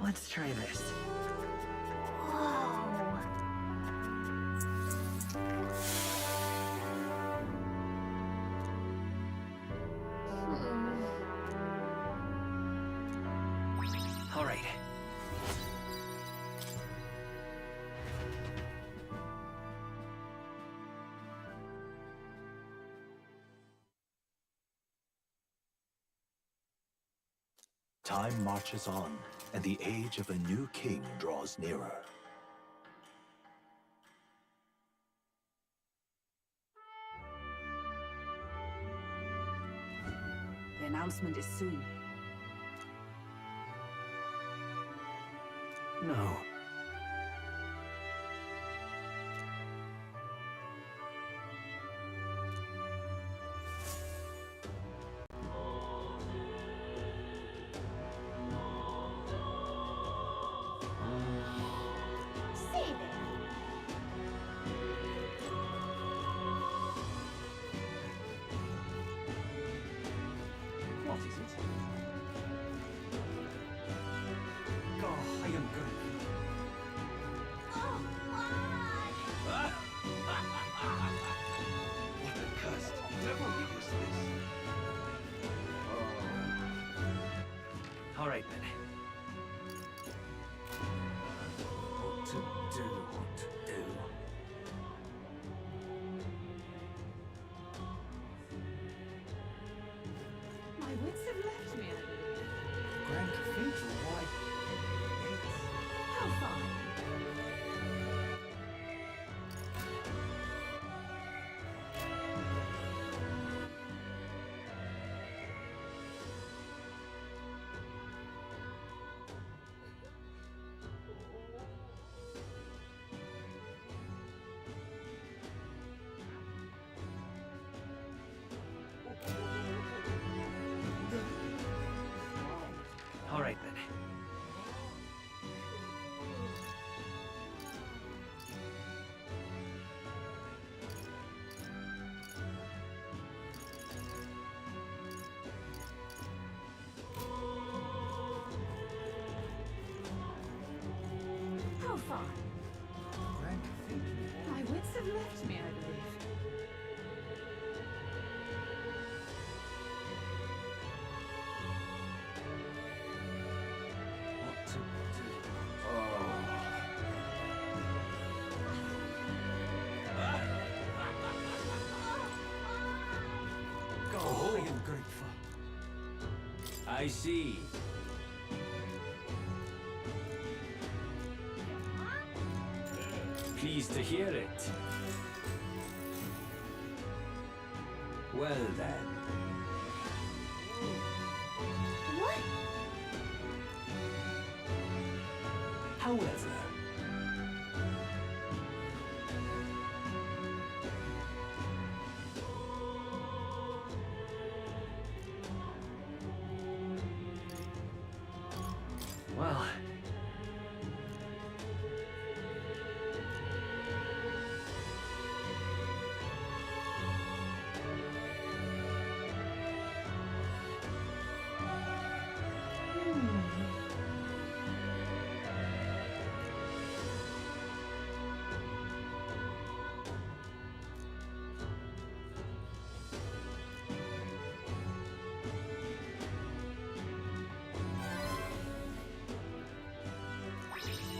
Let's try this. Whoa. All right. Time marches on, and the age of a new king draws nearer. The announcement is soon. No. Say there. What is it? Oh, I am good. Oh, why? What a curse. Never witnessed this. All right, then. What to do, what to do. My wits have left me. Grand Cathedral, why? How far? All right, then. How far? Grand Cathedral. My wits have left me, I believe. What to do? Oh, I am grateful. I see. Pleased to hear it. Well then. What? However, Well,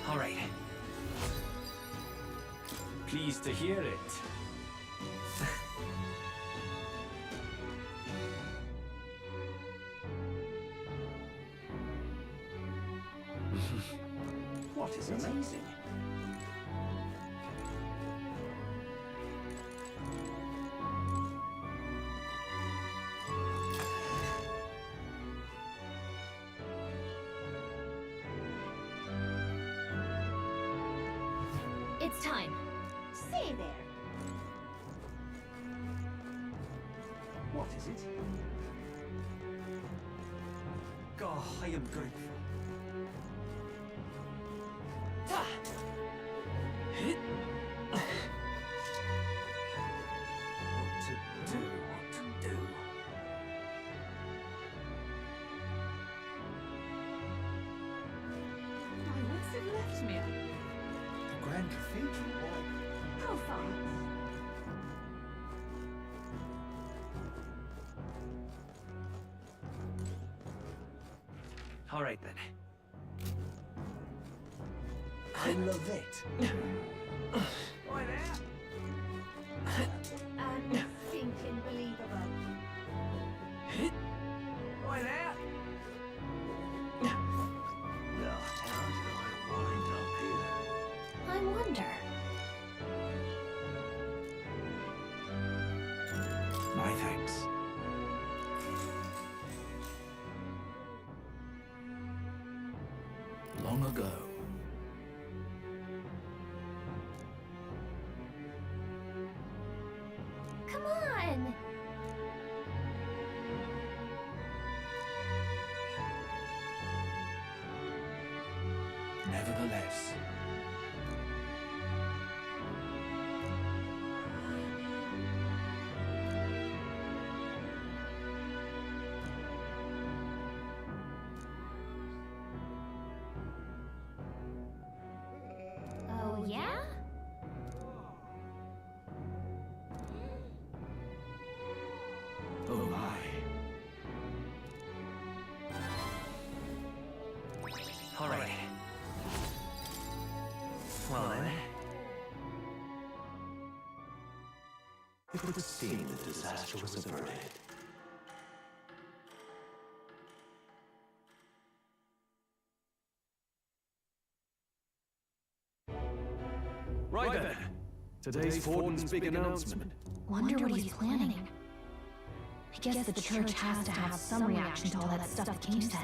all right. pleased to hear it. What is amazing? It's time. Say there. What is it? Oh, I am grateful. What to do, what to do. cathedral, why? How far? All right then. I love it. Oi there! Unthinking believable. Oi there! Now, how did I wind up here? I wonder. My thanks. Long ago, Come on! nevertheless, Oh, yeah? oh my. All right. Well then. It would seem the disaster was averted. Right then. Today's Fortin's big announcement. Wonder what he's planning. I guess the church has to have some reaction to all that stuff the king said.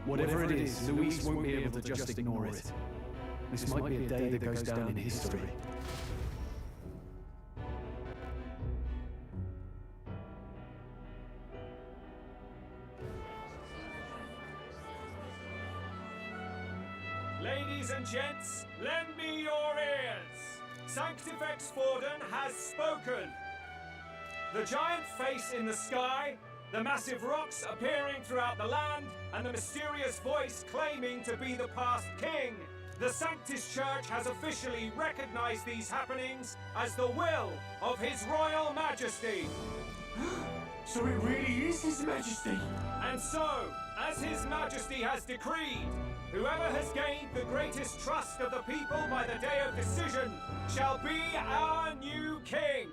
Whatever it is, Luis won't be able to just ignore it. This might be a day that goes down in history. Ladies and gents, lend me your ears. Sanctifex Forden has spoken. The giant face in the sky, the massive rocks appearing throughout the land, and the mysterious voice claiming to be the past king. The Sanctus Church has officially recognized these happenings as the will of His Royal Majesty. So it really is His Majesty. And so, as His Majesty has decreed, whoever has gained the greatest trust of the people by the day of decision shall be our new king.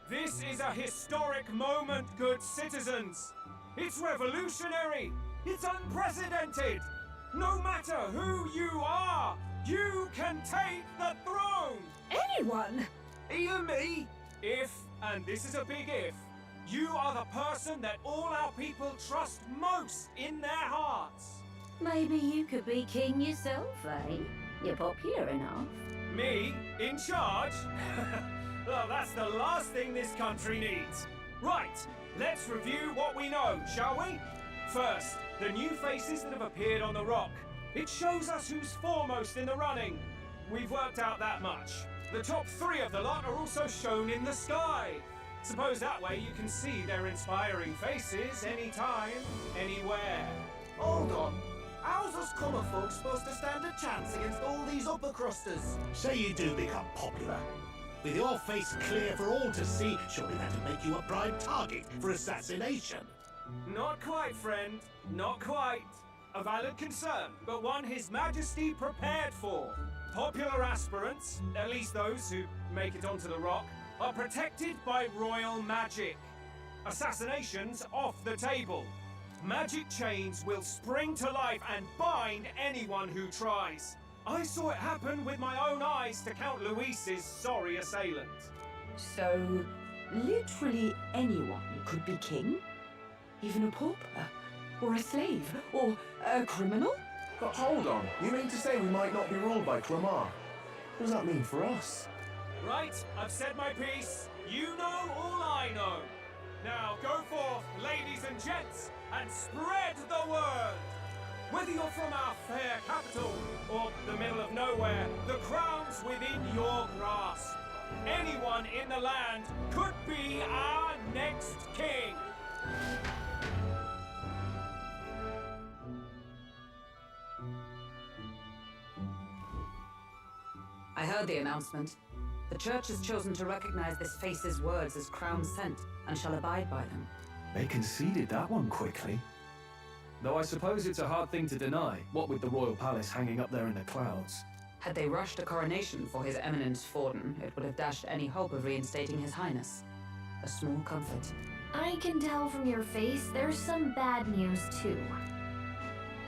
This is a historic moment, good citizens. It's revolutionary. It's unprecedented. No matter who you are, you can take the throne. Anyone? Even me? If, and this is a big if, you are the person that all our people trust most in their hearts. Maybe you could be king yourself, eh? You're popular enough. Me? In charge? Well, that's the last thing this country needs. Right, let's review what we know, shall we? First, the new faces that have appeared on the rock. It shows us who's foremost in the running. We've worked out that much. The top 3 of the lot are also shown in the sky. Suppose that way you can see their inspiring faces anytime, anywhere. Hold on. How's us common folks supposed to stand a chance against all these upper crusters? Say you do become popular. With your face clear for all to see, surely that'd make you a prime target for assassination. Not quite, friend. Not quite. A valid concern, but one His Majesty prepared for. Popular aspirants, at least those who make it onto the rock, are protected by royal magic. Assassinations off the table. Magic chains will spring to life and bind anyone who tries. I saw it happen with my own eyes to Count Luis's sorry assailant. So, literally anyone could be king? Even a pauper? Or a slave? Or a criminal? But hold on, you mean to say we might not be ruled by Clamar? What does that mean for us? Right, I've said my piece. You know all I know. Now go forth, ladies and gents, and spread the word. Whether you're from our fair capital or the middle of nowhere, the crown's within your grasp. Anyone in the land could be our next king. I heard the announcement. The Church has chosen to recognize this face's words as crown sent, and shall abide by them. They conceded that one quickly. Though I suppose it's a hard thing to deny, what with the royal palace hanging up there in the clouds. Had they rushed a coronation for His Eminence Forden, it would have dashed any hope of reinstating His Highness. A small comfort. I can tell from your face there's some bad news too.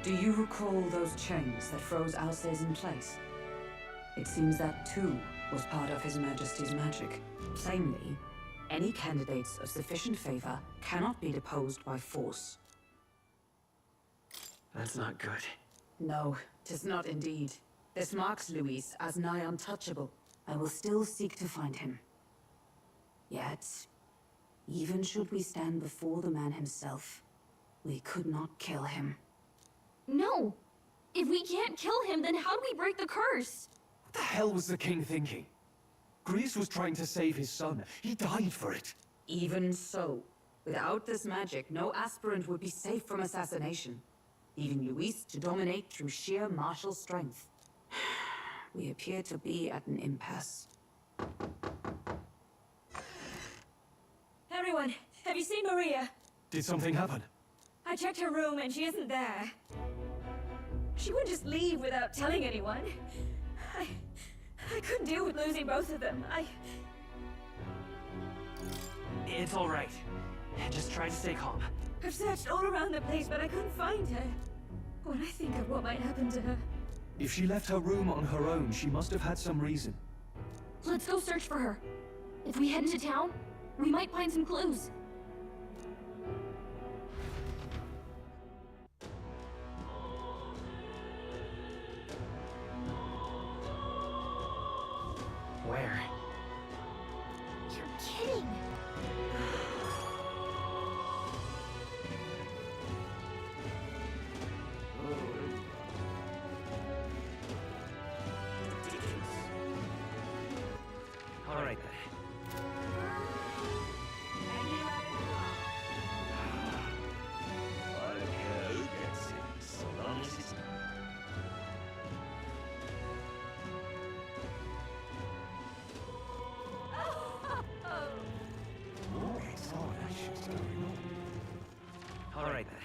Do you recall those chains that froze Alsace in place? It seems that too was part of His Majesty's magic. Plainly, any candidates of sufficient favor cannot be deposed by force. That's not good. No, 'tis not indeed. This marks Luis as nigh untouchable. I will still seek to find him. Yet, even should we stand before the man himself, we could not kill him. No! If we can't kill him, then how do we break the curse? What the hell was the king thinking? Grease was trying to save his son. He died for it. Even so, without this magic, no aspirant would be safe from assassination, leaving Luis to dominate through sheer martial strength. We appear to be at an impasse. Everyone, have you seen Maria? Did something happen? I checked her room and she isn't there. She wouldn't just leave without telling anyone. I couldn't deal with losing both of them. It's all right. Just try to stay calm. I've searched all around the place, but I couldn't find her. When I think of what might happen to her... If she left her room on her own, she must have had some reason. Let's go search for her. If we head into town, we might find some clues. Where? You're kidding! All right then. All right then.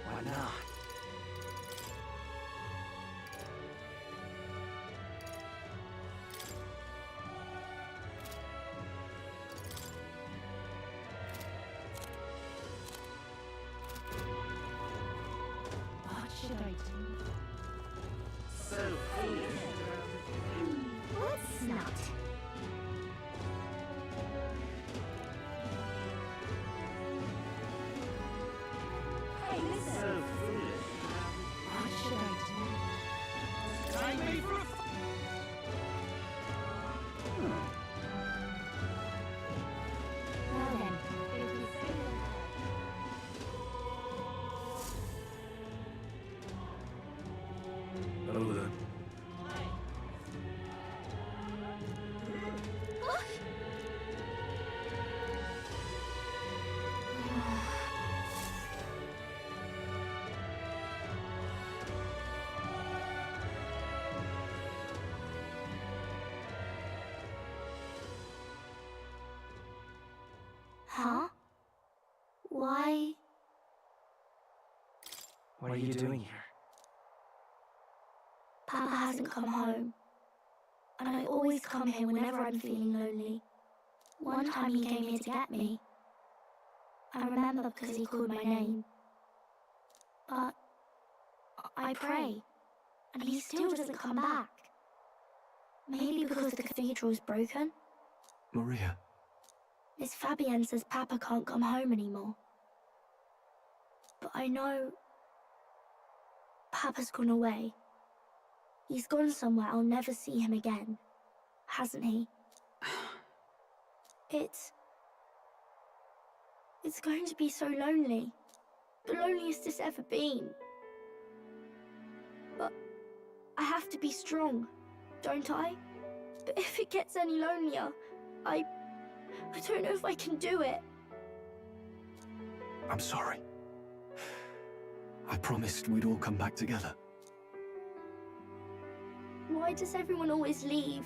Why not? What should I do? So foolish. Let's not. Hey, listen! So foolish. What should I do? Time me for a Well then, if you say Oh, then. Huh? Why? What are you doing here? Papa hasn't come home. and I always come here whenever I'm feeling lonely. One time he came here to get me. I remember because he called my name. But I pray, and he still doesn't come back. Maybe because the cathedral's broken? Maria. Miss Fabienne says Papa can't come home anymore. But I know Papa's gone away. He's gone somewhere I'll never see him again, hasn't he? It's going to be so lonely. The loneliest it's ever been. But I have to be strong, don't I? But if it gets any lonelier, I don't know if I can do it. I'm sorry. I promised we'd all come back together. Why does everyone always leave?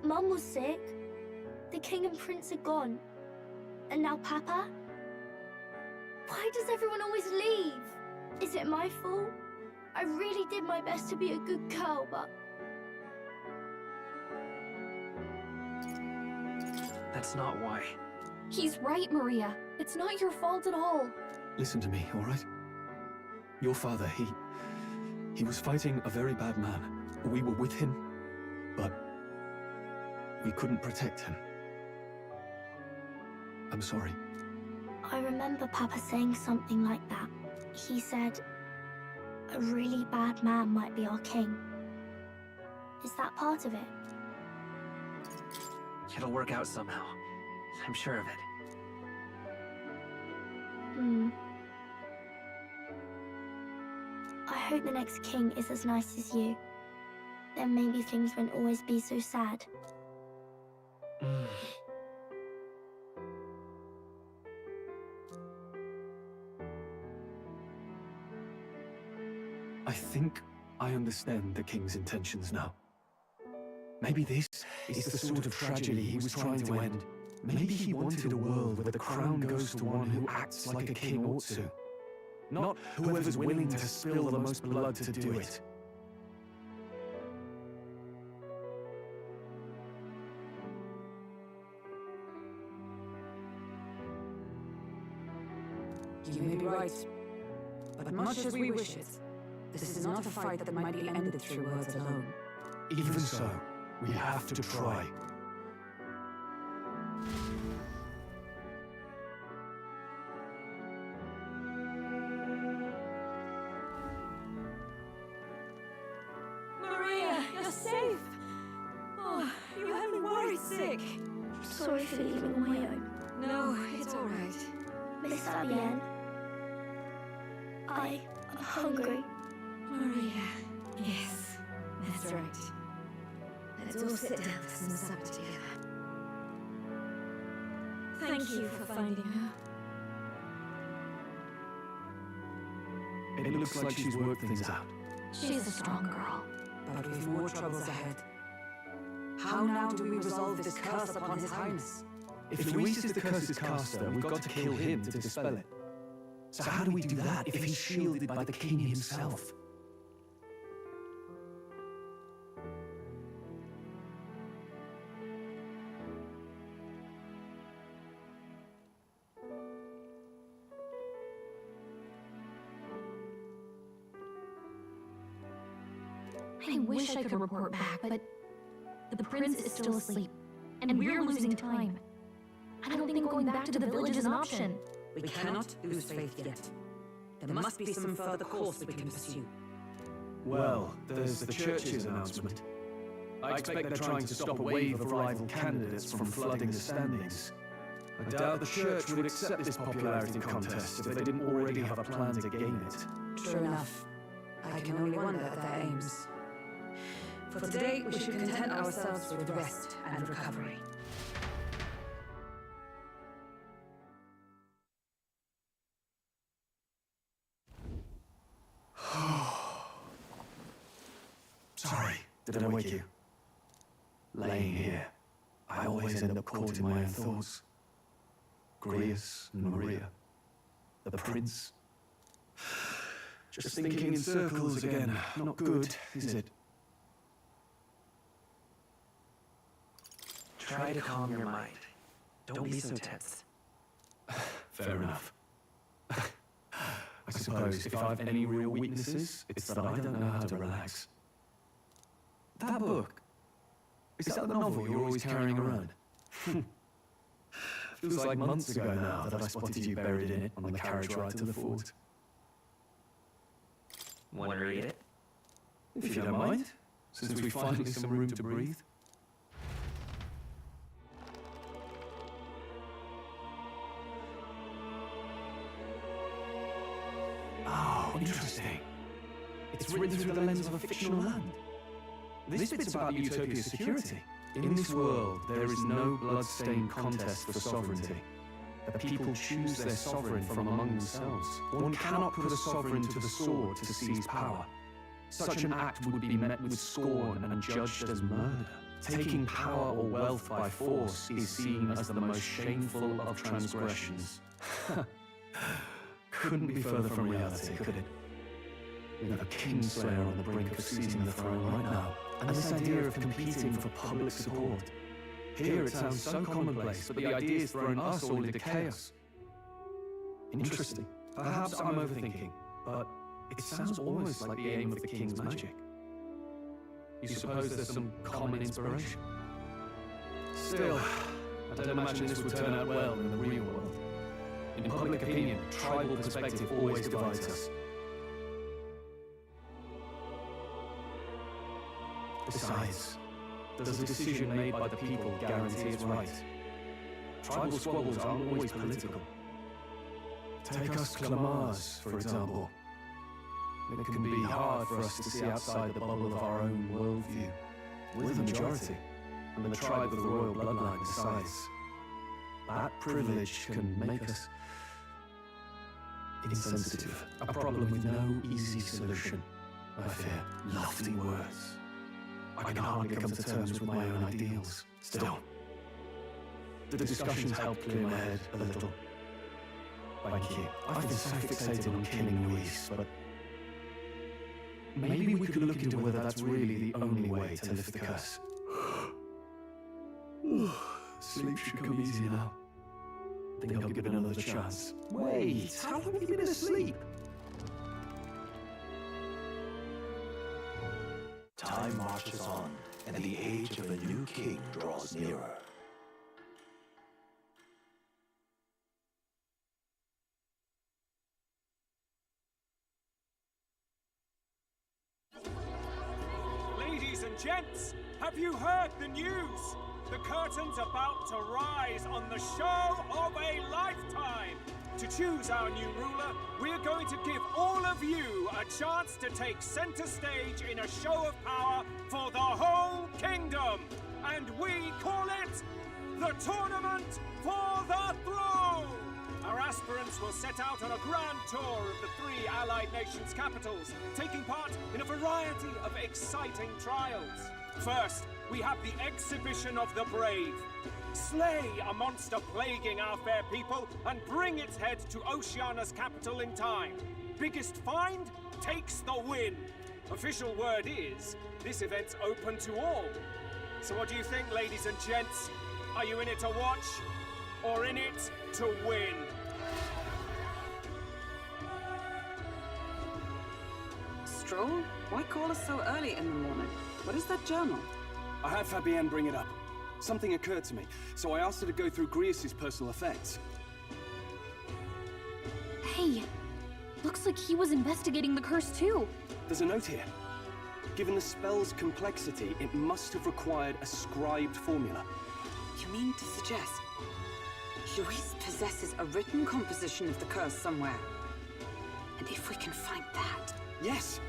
Mum was sick. The king and prince are gone. And now Papa? Why does everyone always leave? Is it my fault? I really did my best to be a good girl, but... That's not why. He's right, Maria. It's not your fault at all. Listen to me, all right? Your father, he was fighting a very bad man. We were with him, but we couldn't protect him. I'm sorry. I remember Papa saying something like that. He said, a really bad man might be our king. Is that part of it? It'll work out somehow. I'm sure of it. I hope the next king is as nice as you. Then maybe things won't always be so sad. I think I understand the king's intentions now. Maybe this is the sort of tragedy he was trying to end. Maybe he wanted a world where the crown goes to one who acts like a king ought to. Not whoever's willing to spill the most blood to do it. You may be right, but much as we wish it, this is not a fight that might be ended through words alone. Even so, we have to try. Maria, you're safe! Oh, you had me worried sick. Sorry for leaving on my own. No, it's all right. Miss Fabienne, I'm hungry. Maria, yes, that's right. Let's all sit down for some supper together. Thank you for finding her. It looks like she's worked things out. She's a strong girl. But we've more troubles ahead. How now do we resolve this curse upon His Highness? If Luis is the curse's caster, we've got to kill him to dispel it. So how do we do that if he's shielded by the king himself? I wish I could report back, but the prince is still asleep, and we're losing time. I don't think going back to the village is an option. We cannot lose faith yet. There must be some further course we can pursue. Well, there's the church's announcement. I expect they're trying to stop a wave of rival candidates from flooding the standings. I doubt the church would accept this popularity contest if they didn't already have a plan to gain it. True enough. I can only wonder at their aims. For today, we should content ourselves with rest and recovery. Sorry, did I wake you? Laying here, I always end up caught in my own thoughts. Grius and Maria, the prince. Just thinking in circles again. Not good, is it? Try to calm your mind. Don't be so tense. Fair enough. I suppose if I've any real weaknesses, it's that I don't know how to relax. That book, is that the novel you're always carrying around? Feels like months ago now that I spotted you buried in it on the carriage ride to the fort. Want to read it? If you don't mind, since we finally some room to breathe. Oh, interesting. It's written through the lens of a fictional land. This bit's about Utopia's security. In this world, there is no blood-stained contest for sovereignty. The people choose their sovereign from among themselves. One cannot put a sovereign to the sword to seize power. Such an act would be met with scorn and judged as murder. Taking power or wealth by force is seen as the most shameful of transgressions. Couldn't be further from reality, could it? We have a kingslayer on the brink of seizing the throne right now, and this idea of competing for public support. Here it sounds so commonplace, but the idea is throwing us all into chaos. Interesting. Perhaps I'm overthinking, but it sounds almost like the aim of the king's magic. You suppose there's some common inspiration? Still, I don't imagine this would turn out well in the real world. In public opinion, tribal perspective always divides us. Besides, does a decision made by the people guarantee it's right? Tribal squabbles aren't always political. Take us Clamars, for example. It can be hard for us to see outside the bubble of our own worldview. We're the majority, and the tribe of the royal bloodline decides. That privilege can make us insensitive. A problem with no easy solution, I fear. Lofty words. I can hardly come to terms with my own ideals. Still, the discussions help clear my head a little. Thank you. I've been so fixated on killing Luis, but maybe we could look into whether that's really the only way to lift the curse. Sleep should come easy now. I think I'll give it another chance. Wait, how long have you been asleep? Time marches on, and the age of a new king draws nearer. Ladies and gents, have you heard the news? The curtain's about to rise on the show of a lifetime. To choose our new ruler, we're going to give all of you a chance to take center stage in a show of power for the whole kingdom. And we call it the Tournament for the Throne. Our aspirants will set out on a grand tour of the 3 allied nations' capitals, taking part in a variety of exciting trials. First, we have the Exhibition of the Brave. Slay a monster plaguing our fair people and bring its head to Oceania's capital in time. Biggest find takes the win. Official word is, this event's open to all. So what do you think, ladies and gents? Are you in it to watch or in it to win? Stroll? Why call us so early in the morning? What is that journal? I had Fabienne bring it up. Something occurred to me, so I asked her to go through Grius' personal effects. Hey, looks like he was investigating the curse too. There's a note here. Given the spell's complexity, it must have required a scribed formula. You mean to suggest Luis possesses a written composition of the curse somewhere? And if we can find that... Yes!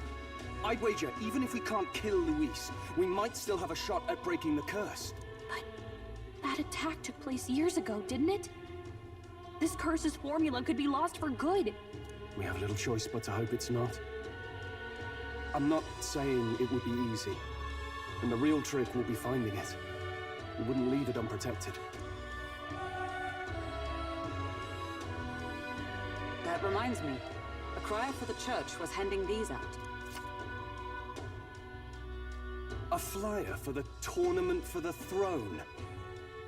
I'd wager, even if we can't kill Luis, we might still have a shot at breaking the curse. But that attack took place years ago, didn't it? This curse's formula could be lost for good. We have little choice but to hope it's not. I'm not saying it would be easy. And the real trick will be finding it. We wouldn't leave it unprotected. That reminds me. A crier for the church was handing these out. A flyer for the Tournament for the Throne.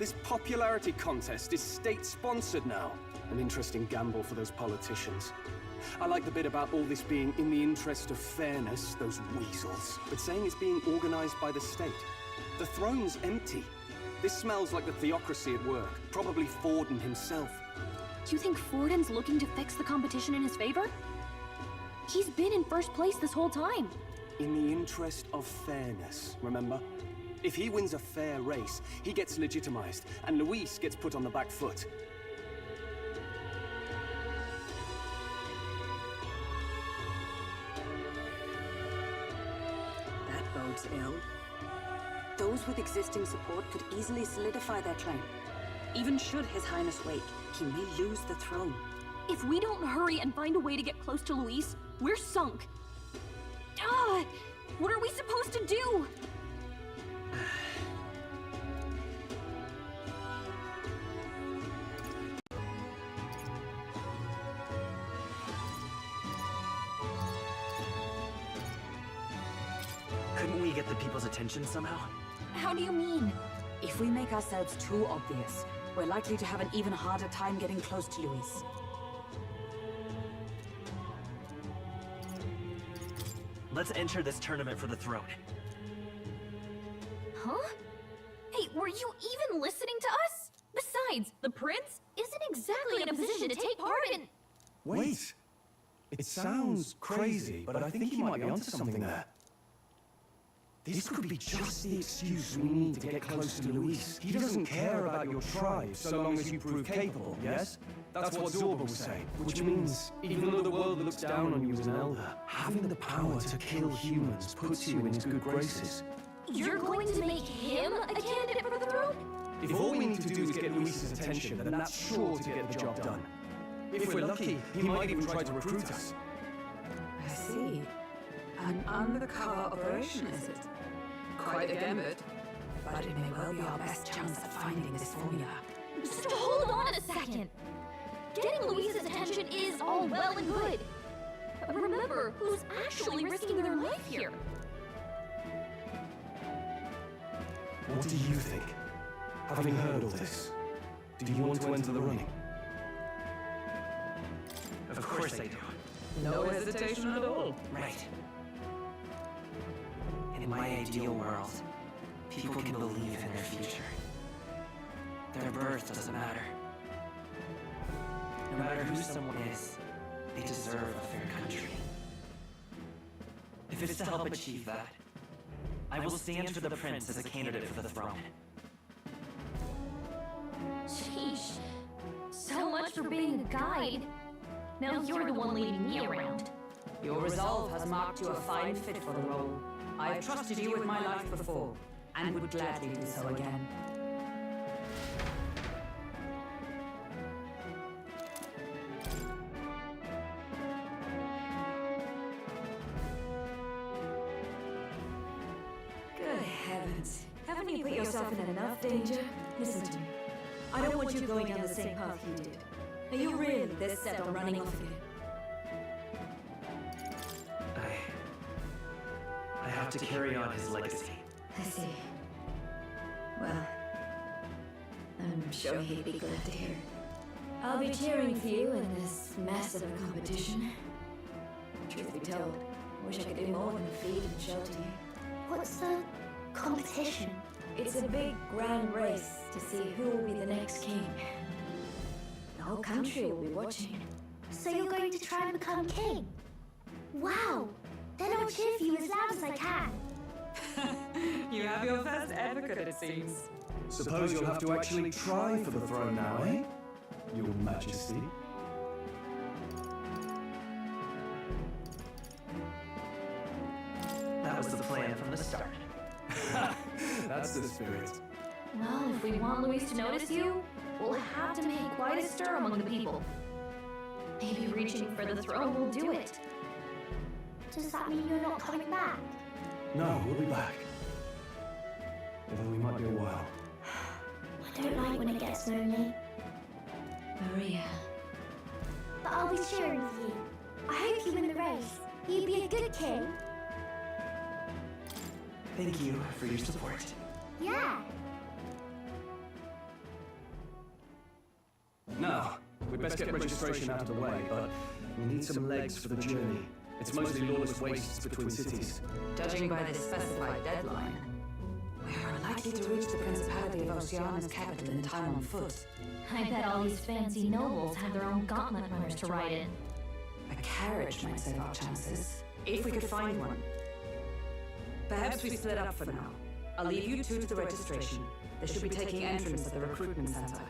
This popularity contest is state-sponsored now. An interesting gamble for those politicians. I like the bit about all this being in the interest of fairness, those weasels, but saying it's being organized by the state. The throne's empty. This smells like the theocracy at work, probably Forden himself. Do you think Forden's looking to fix the competition in his favor? He's been in first place this whole time. In the interest of fairness, remember? If he wins a fair race, he gets legitimized, and Luis gets put on the back foot. That bodes ill. Those with existing support could easily solidify their claim. Even should His Highness wake, he may lose the throne. If we don't hurry and find a way to get close to Luis, we're sunk. What are we supposed to do? Couldn't we get the people's attention somehow? How do you mean? If we make ourselves too obvious, we're likely to have an even harder time getting close to Luis. Let's enter this tournament for the throne. Huh? Hey, were you even listening to us? Besides, the prince isn't exactly in a position to take part in... Wait! It sounds crazy, but I think you might be onto something there. This could be just the excuse we need to get close to Luis. He doesn't care about your tribe so long as you prove capable, yes? That's what Zorba was saying. Which means, even though the world looks down on you as an elder, having the power to kill humans puts you in his good graces. You're going to make him a candidate for the throne? If all we need to do is get Luis's attention, then that's sure to get the job done. If we're lucky, he might even try to recruit us. I see. An undercover operation, is it? Quite a gambit. But it may well be our best chance at finding this formula. Just hold on a second. Getting Luis's attention is all well and good. But remember who's actually risking their life here. What do you think? Having heard all this, do you want to enter the running? Of course I do. No hesitation at all. Right. In my ideal world, people can believe in their future. Their birth doesn't matter. No matter who someone is, they deserve a fair country. If it's to help achieve that, I will stand for the prince as a candidate for the throne. Sheesh. So much for being a guide. Now you're the one leading me around. Your resolve has marked you a fine fit for the role. I have trusted you with my life before, and would gladly do so again. Good heavens. Haven't you put yourself in enough danger? Listen to me. I don't want you going down the same path you did. Are you really this set on running off again? I have to carry on his legacy. I see. Well, I'm sure he'd be glad to hear. I'll be cheering for you in this mess of a competition. Truth be told, I wish I could do more than feed and shelter you. What's the competition? It's a big, grand race to see who will be the next king. The whole country will be watching. So you're going to try and become king? Wow! Then I'll cheer for you as loud as I can. You have your first advocate, it seems. Suppose you'll have to actually try for the throne now, eh? Your Majesty. That was the plan from the start. That's the spirit. Well, if we want Luis to notice you, we'll have to make quite a stir among the people. Maybe reaching for the throne will do it. Does that mean you're not coming back? No, we'll be back. Although we might be a while. I don't like when it gets lonely. Maria. But I'll be cheering for you. I hope you win the race. You'd be a good king. Thank you for your support. Yeah. best get registration out of the way, but we need some legs for the journey. It's mostly lawless wastes between cities. Judging by the specified deadline, we are likely to reach the Principality of Oceana's capital in time on foot. I bet all these fancy nobles have their own gauntlet runners to ride in. A carriage might save our chances, if we could find one. Perhaps we split up for now. I'll leave you two to the registration. They should be taking entrance at the recruitment center.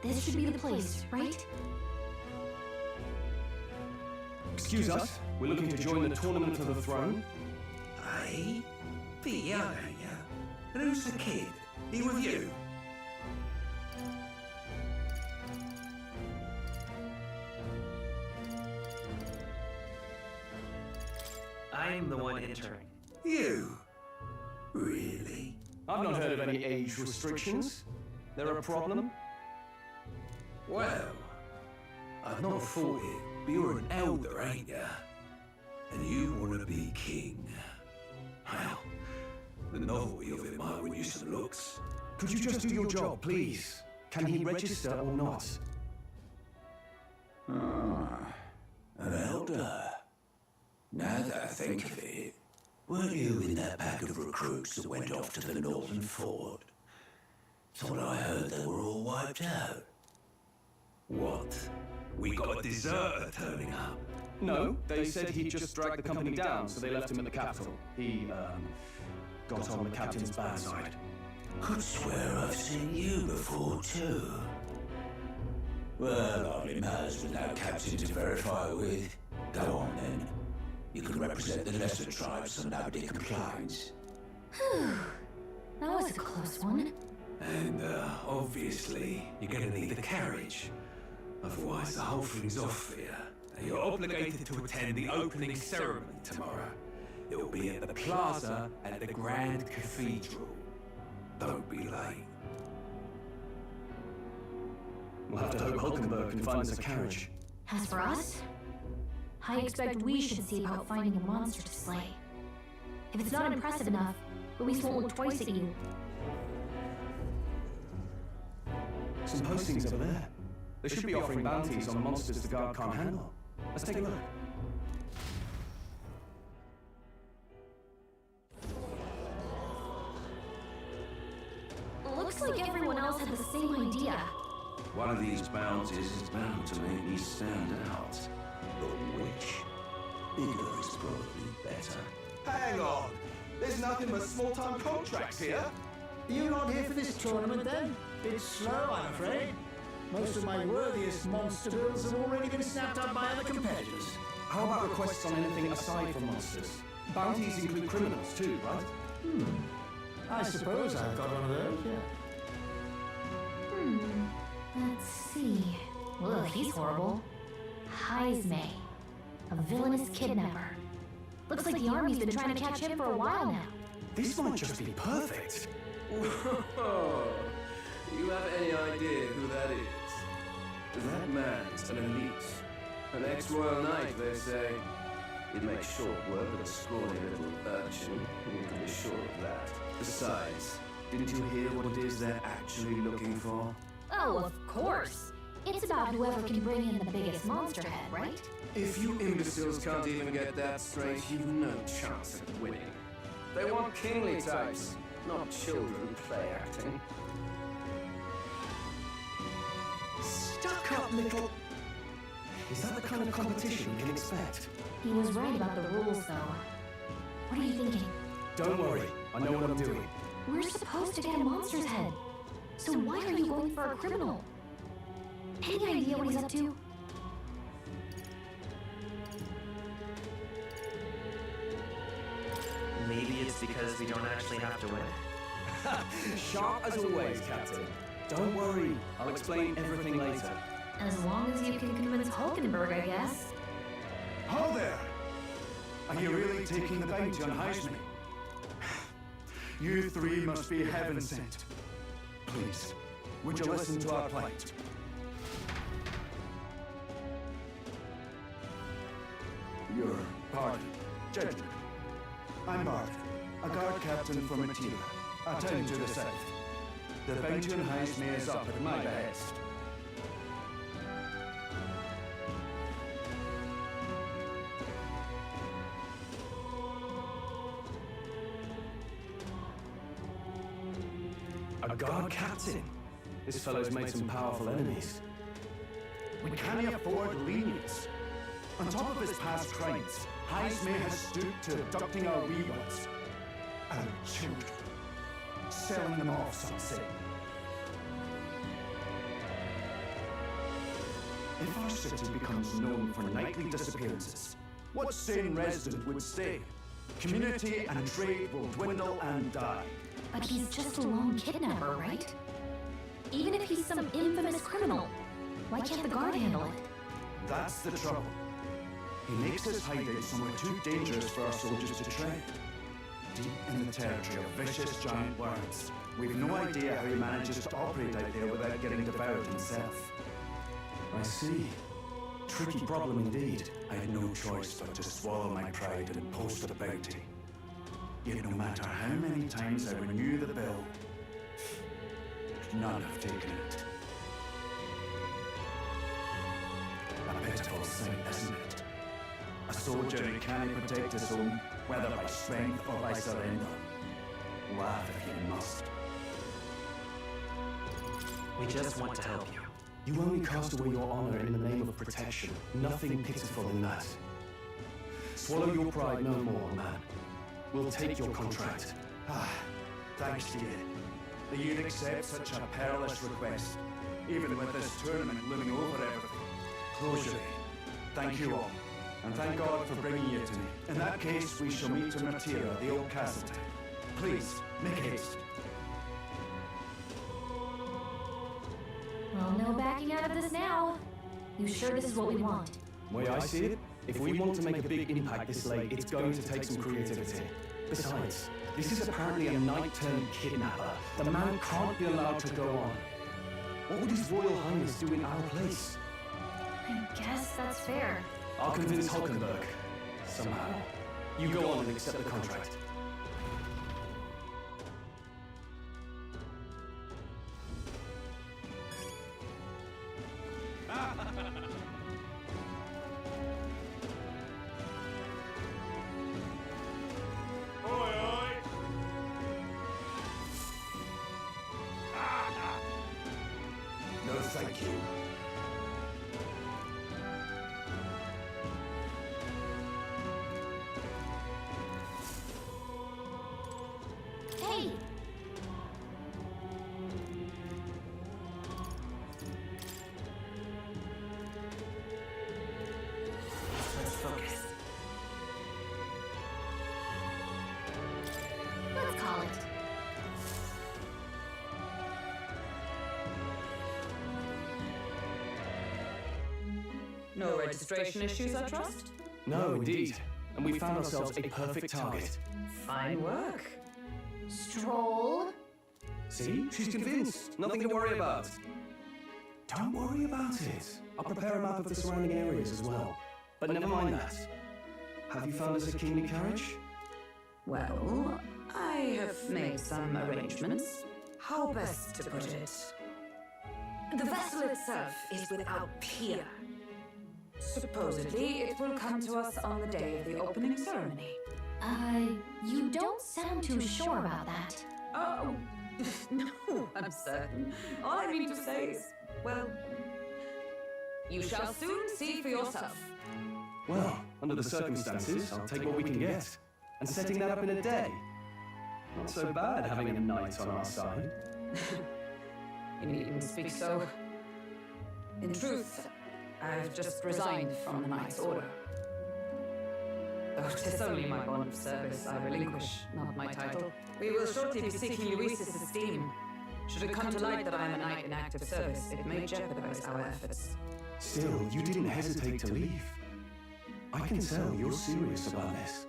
This should be the place, right? Excuse us, we're looking to join the Tournament of the Throne. Aye? Bit young, ain't ya? And who's the kid? He with you? I'm the one entering. You? Really? I've not heard of any age restrictions. There a problem? Well, I've not thought it, but you're an elder, ain't ya? And you want to be king. Well, the novelty of it might win you some looks. Could you just do your job, please? Can he register or not? Ah, an elder. Now that I think of it, weren't you in that pack of recruits that went off to the northern fort? Thought I heard they were all wiped out. What? We got a deserter turning up? No, they said he'd just dragged the company down, so they left him at the capital. He, got on the captain's bad side. Could swear I've seen you before, too. Well, hardly matters with no captain to verify with. Go on, then. You can represent the lesser tribes so nobody complains. Whew. That was a close one. And, obviously, you're gonna need the carriage. Otherwise, the whole thing's off for you. And you're obligated to attend the opening ceremony tomorrow. It'll be at the plaza at the Grand Cathedral. Don't be late. We'll have to hope Hulkenberg can find us a carriage. As for us, I expect we should see about finding a monster to slay. If it's not impressive enough, the beast won't look twice at you. Some postings over there. They should be offering bounties on monsters the guard can't handle. Let's take a look. Looks like everyone else had the same idea. One of these bounties is bound to make me stand out. But which? Bigger is probably better. Hang on! There's nothing but small-time contracts here. Are you not here for this tournament then? It's slow, I'm afraid. Most of my worthiest monster builds have already been snapped up by other competitors. How about requests on anything aside from monsters? Bounties include criminals too, right? I suppose I've got one of those, yeah. Let's see. Ugh, he's horrible. Heisme, a villainous kidnapper. Looks like the army's been trying to catch him for a while now. This might just be perfect. Whoa! You have any idea who that is? That man's an elite. An ex-royal knight, they say. He'd make short work of a scrawny little urchin, you can be sure of that. Besides, didn't you hear what it is they're actually looking for? Oh, of course. It's about whoever can bring in the biggest monster head, right? If you imbeciles can't even get that straight, you've no chance at winning. They want kingly types, not children play acting. Stuck-up little... Is that the kind of competition we can expect? He was right about the rules, though. What are you thinking? Don't worry, I know what I'm doing. We're supposed to get a monster's head. So why are you going for a criminal? Any idea what he's up to? Maybe it's because we don't actually have to win. Sharp as always, Captain. Don't worry, I'll explain everything later. As long as you can convince Hulkenberg, I guess. Ho there! Are you really taking the bounty on Heisman? You three must be heaven sent. Please, would you listen to our plight? Your pardon, gentlemen. I'm Bard, a guard captain from Attila, a town to the south. The bounty on Heisme is up at my behest. A guard captain? This fellow's made some powerful enemies. We can't afford lenience. On top of his past crimes, Heisme has stooped to abducting our wee ones. Our children. Selling them off, some say. If our city becomes known for nightly disappearances, what sane resident would stay? Community and trade will dwindle and die. But he's just a lone kidnapper, right? Even if he's some infamous criminal, why can't the guard handle it? That's the trouble. He makes his hideout somewhere too dangerous for our soldiers to tread. Deep in the territory of vicious giant worms. We've no idea how he manages to operate out there without getting devoured himself. I see. Tricky problem indeed. I had no choice but to swallow my pride and post the bounty. Yet no matter how many times I renew the bill, none have taken it. A pitiful sight, isn't it? A soldier who can't protect his home, whether by strength or by surrender. Laugh if you must. We just want to help you. You only cast away your honor in the name of protection. Nothing pitiful in that. Swallow your pride no more, man. We'll take your contract. Thanks to you. That you'd accept such a perilous request, even with this tournament looming over everything. Closure. Thank you all, and thank God for bringing you to me. In that case, we shall meet in Matira, the old castle town. Please, make haste. Well, no backing out of this now. You sure this is what we want? The way I see it, if we want to make a big impact this late, it's going to take some creativity. Besides, this is apparently a knight-turned-kidnapper. The man can't be allowed to go on. What would his Royal Highness do in our place? I guess that's fair. I'll convince Hulkenberg. Somehow. You go on and accept the contract. No, thank you. Hey! Let's focus. Let's call it. No registration issues, I trust? No, indeed. And we found ourselves a perfect target. Fine work. Stroll. See? She's convinced. Nothing to worry about. Don't worry about it. I'll prepare a map of the surrounding areas as well. But never mind that. Have you found us a kingly carriage? Well, I have made some arrangements. How best to put it? The vessel itself is without peer. Supposedly, it will come to us on the day of the opening ceremony. You don't sound too sure about that. Oh, no, I'm certain. All I mean to say is, well, you shall soon see for yourself. Well, under the circumstances, I'll take what we can get. And setting that up in a day. Not so bad having a knight on our side. You needn't speak so. In truth, I've just resigned from the Knight's Order. Though 'tis only my bond of service I relinquish, not my title. We will shortly be seeking Luis's esteem. Should it come to light that I am a knight in active service, it may jeopardize our efforts. Still, you didn't hesitate to leave. I can tell you're serious about this.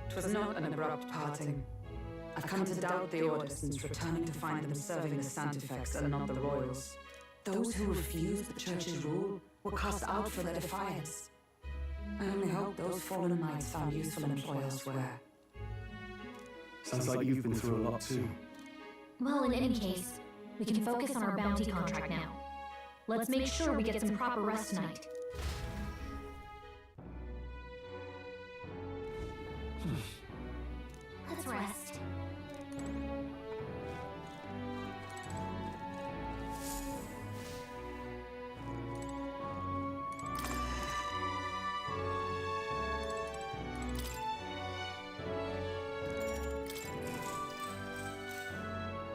'Twas not an abrupt parting. I've come to doubt the Order since returning to find them serving the Santifex and not the Royals. Those who refused the Church's rule were cast out for their defiance. I only hope those fallen knights found useful employ elsewhere. Sounds like you've been through a lot too. Well, in any case, we can focus on our bounty contract now. Let's make sure we get some proper rest tonight. Let's rest.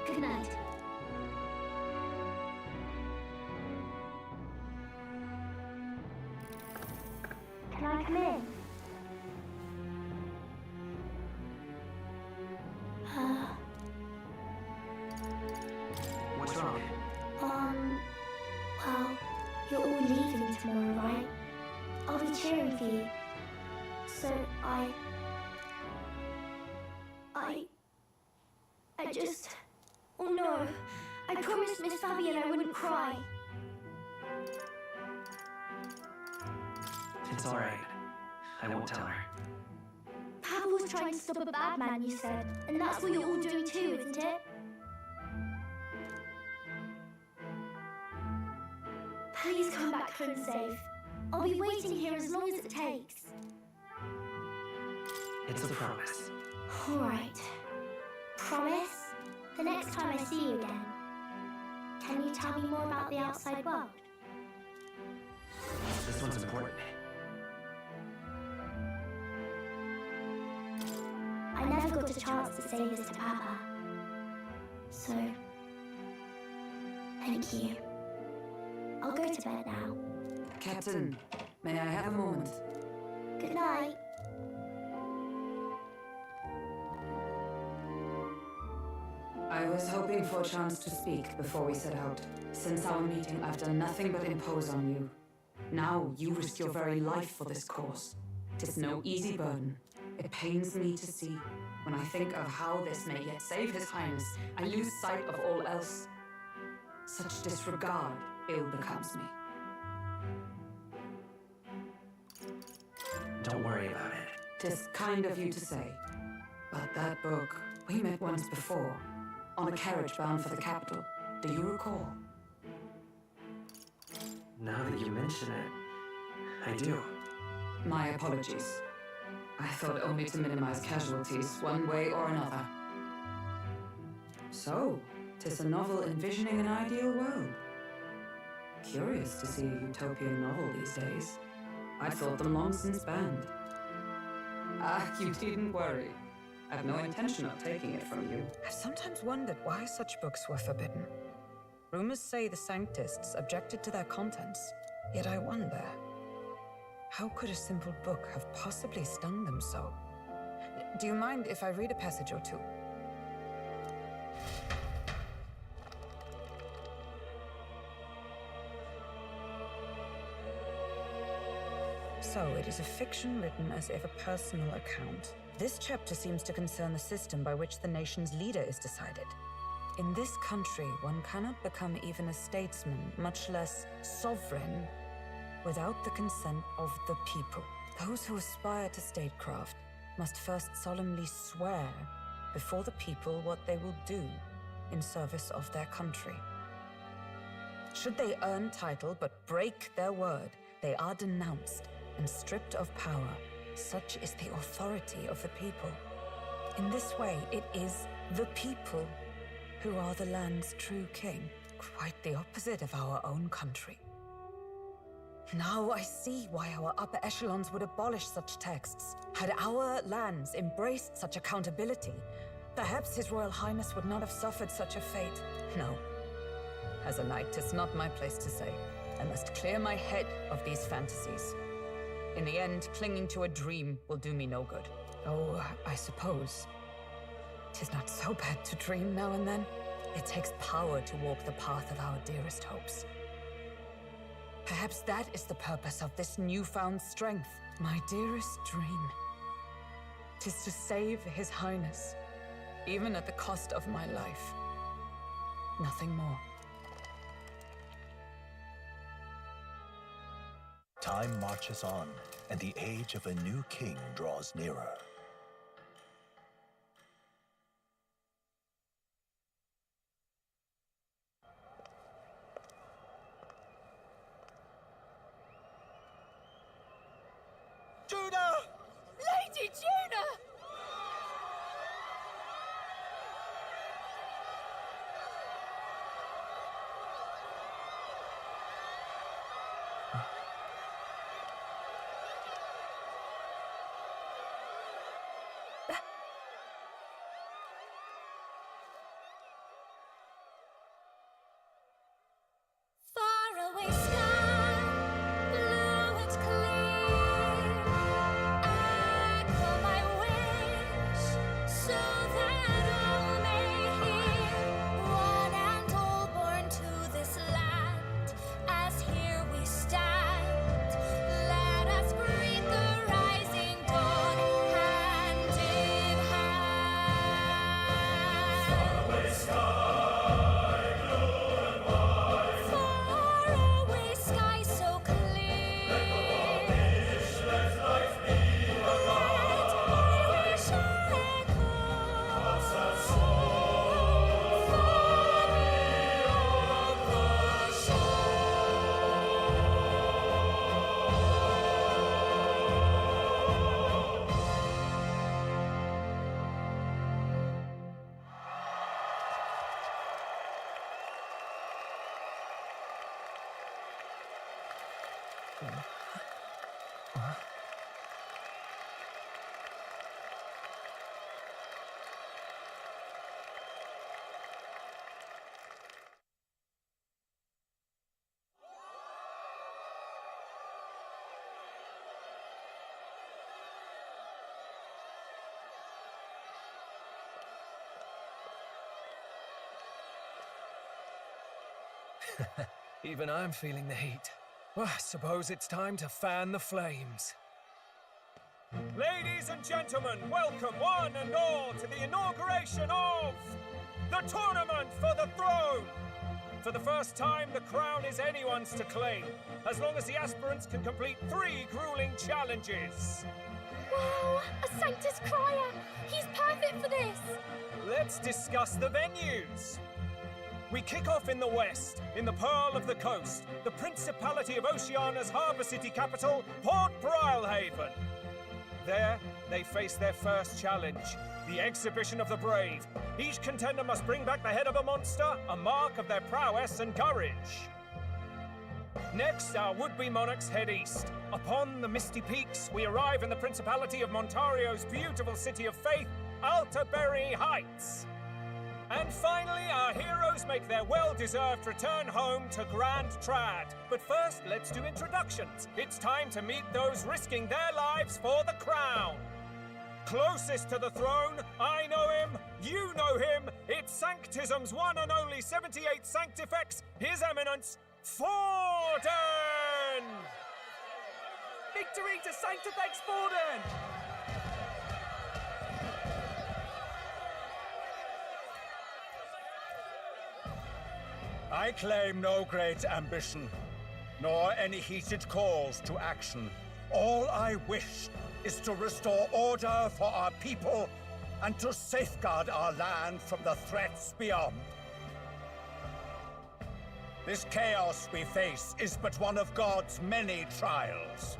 Good night. Can I come in? What's wrong? Well, you're all leaving tomorrow, right? I'll be cheering for you. So I just... Oh no! I promised Miss Fabian I wouldn't cry. It's alright. I won't tell her. Papa was trying to stop a bad man, you said. And that's what you're all doing too, isn't it? Please come back home safe. I'll be waiting here as long as it takes. It's a promise. All right. Promise? The next time I see you again. Can you tell me more about the outside world? This one's important. I never got a chance to say this to Papa. So, thank you. I'll go to bed now. Captain, may I have a moment? Good night. I was hoping for a chance to speak before we set out. Since our meeting, I've done nothing but impose on you. Now you risk your very life for this cause. 'Tis no easy burden. It pains me to see. When I think of how this may yet save His Highness, I lose sight of all else. Such disregard ill becomes me. Don't worry about it. 'Tis kind of you to say. But that book, we met once before, on a carriage bound for the capital. Do you recall? Now that you mention it, I do. My apologies. I thought only to minimize casualties, one way or another. So, 'tis a novel envisioning an ideal world. Curious to see a utopian novel these days. I'd thought them long since banned. Ah, you needn't worry. I've no intention of taking it from you. I've sometimes wondered why such books were forbidden. Rumors say the Sanctists objected to their contents. Yet I wonder, how could a simple book have possibly stung them so? Do you mind if I read a passage or two? So, it is a fiction written as if a personal account. This chapter seems to concern the system by which the nation's leader is decided. In this country, one cannot become even a statesman, much less sovereign, without the consent of the people. Those who aspire to statecraft must first solemnly swear before the people what they will do in service of their country. Should they earn title but break their word, they are denounced and stripped of power. Such is the authority of the people. In this way, it is the people who are the land's true king. Quite the opposite of our own country. Now I see why our upper echelons would abolish such texts. Had our lands embraced such accountability, perhaps His Royal Highness would not have suffered such a fate. No. As a knight, 'tis not my place to say. I must clear my head of these fantasies. In the end, clinging to a dream will do me no good. Oh, I suppose 'tis not so bad to dream now and then. It takes power to walk the path of our dearest hopes. Perhaps that is the purpose of this newfound strength. My dearest dream. 'Tis to save His Highness, even at the cost of my life. Nothing more. Time marches on, and the age of a new king draws nearer. Juna! Lady Juna! Far away sky, blue and clear. Echo my wish, so that all may hear. One and all born to this land, as here we stand. Let us greet the rising dawn, hand in hand. Faraway sky, blue and white. Faraway sky so clear. Let life be a guide. Let my wish echo. What's that song? Far beyond the shore. Even I'm feeling the heat. Well, I suppose it's time to fan the flames. Ladies and gentlemen, welcome one and all to the inauguration of the Tournament for the Throne! For the first time, the crown is anyone's to claim, as long as the aspirants can complete 3 grueling challenges. Wow, a Sanctus Crier! He's perfect for this! Let's discuss the venues. We kick off in the west, in the Pearl of the Coast, the Principality of Oceania's harbour city capital, Port Brilehaven. There, they face their first challenge, the Exhibition of the Brave. Each contender must bring back the head of a monster, a mark of their prowess and courage. Next, our would-be monarchs head east. Upon the misty peaks, we arrive in the Principality of Montario's beautiful city of faith, Altaberry Heights. And finally, our heroes make their well-deserved return home to Grand Trad. But first, let's do introductions. It's time to meet those risking their lives for the crown. Closest to the throne, I know him, you know him. It's Sanctism's one and only 78th Sanctifex, His Eminence, Forden! Victory to Sanctifex Forden! I claim no great ambition, nor any heated calls to action. All I wish is to restore order for our people and to safeguard our land from the threats beyond. This chaos we face is but one of God's many trials.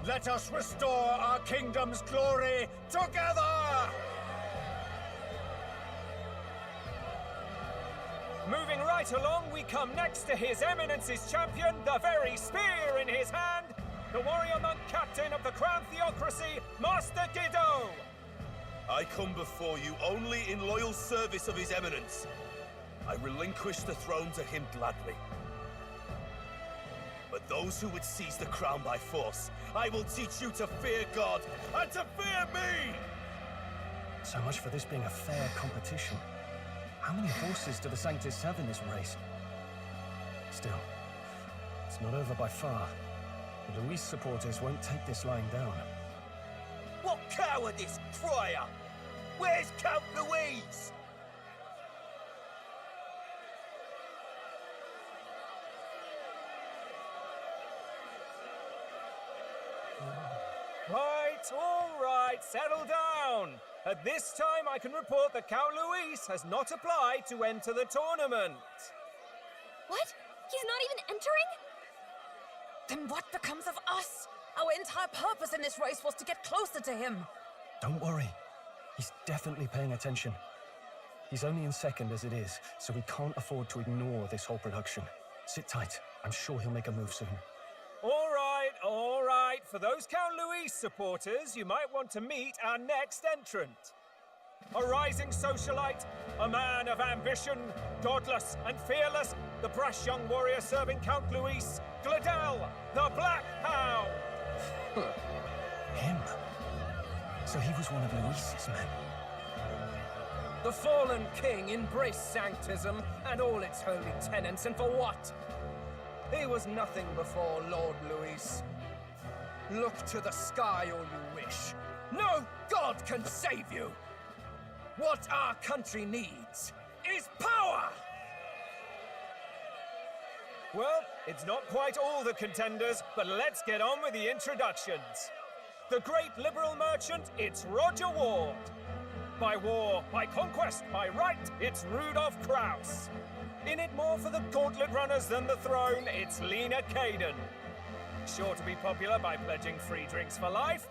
Let us restore our kingdom's glory together! Moving right along, we come next to His Eminence's champion, the very spear in his hand, the warrior monk captain of the Crown Theocracy, Master Giddo! I come before you only in loyal service of His Eminence. I relinquish the throne to him gladly. But those who would seize the crown by force, I will teach you to fear God and to fear me! So much for this being a fair competition. How many horses do the Sanctists have in this race? Still, it's not over by far. The Luis supporters won't take this lying down. What cowardice, Crier! Where's Count Louise? All right, settle down. At this time, I can report that Count Luis has not applied to enter the tournament. What? He's not even entering? Then what becomes of us? Our entire purpose in this race was to get closer to him. Don't worry. He's definitely paying attention. He's only in second as it is, so we can't afford to ignore this whole production. Sit tight. I'm sure he'll make a move soon. All right, all right. For those Count Luis supporters, you might want to meet our next entrant. A rising socialite, a man of ambition, godless and fearless, the brash young warrior serving Count Luis, Gladel, the Black Hound. Him? So he was one of Luis's men. The fallen king embraced sanctism and all its holy tenets, and for what? He was nothing before Lord Luis. Look to the sky all you wish. No god can save you! What our country needs is power! Well, it's not quite all the contenders, but let's get on with the introductions. The great liberal merchant, it's Roger Ward. By war, by conquest, by right, it's Rudolph Krauss. In it more for the gauntlet runners than the throne, it's Lena Caden. Sure to be popular by pledging free drinks for life,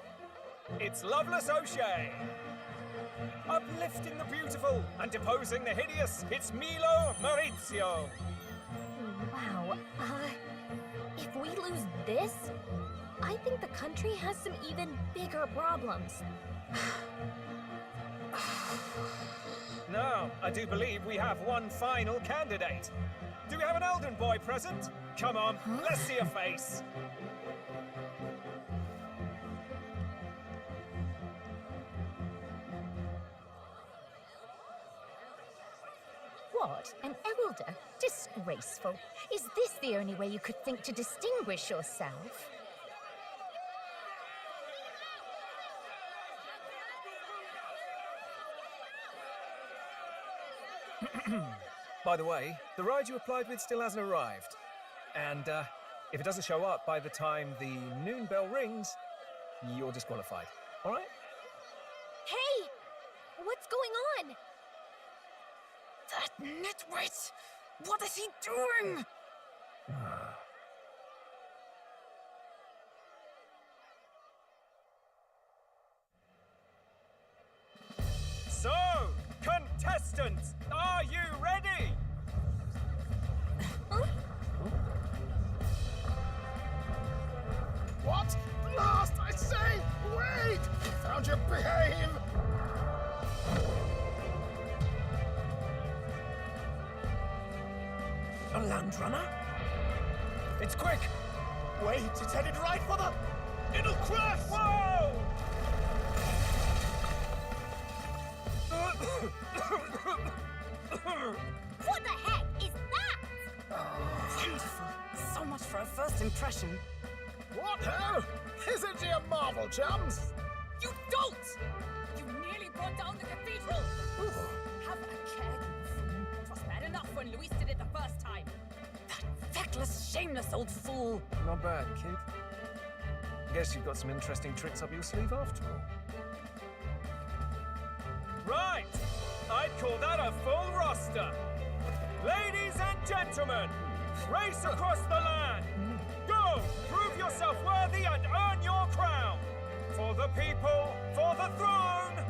it's Loveless O'Shea. Uplifting the beautiful and deposing the hideous, it's Milo Maurizio. Wow. If we lose this, I think the country has some even bigger problems. Now, I do believe we have one final candidate. Do we have an Elden boy present? Come on, let's see a face. What? An elder? Disgraceful. Is this the only way you could think to distinguish yourself? By the way, the ride you applied with still hasn't arrived. And if it doesn't show up by the time the noon bell rings, you're disqualified. All right? Hey! What's going on? That nitwit! What is he doing? So, contestants, are you ready? What? Blast, I say! Wait! Found your behave! A land runner? It's quick! Wait, it's headed right for the... It'll crash! Whoa! What the heck is that? Wonderful. So much for a first impression. What hell? Isn't he a marvel, chums? You don't! You nearly brought down the cathedral! Have a care, you fool. It was bad enough when Luis did it the first time. That feckless, shameless old fool. Not bad, kid. Guess you've got some interesting tricks up your sleeve after all. Right! I'd call that a full roster. Ladies and gentlemen, race across the land. Go! Prove yourself worthy and earn your crown. For the people, for the throne.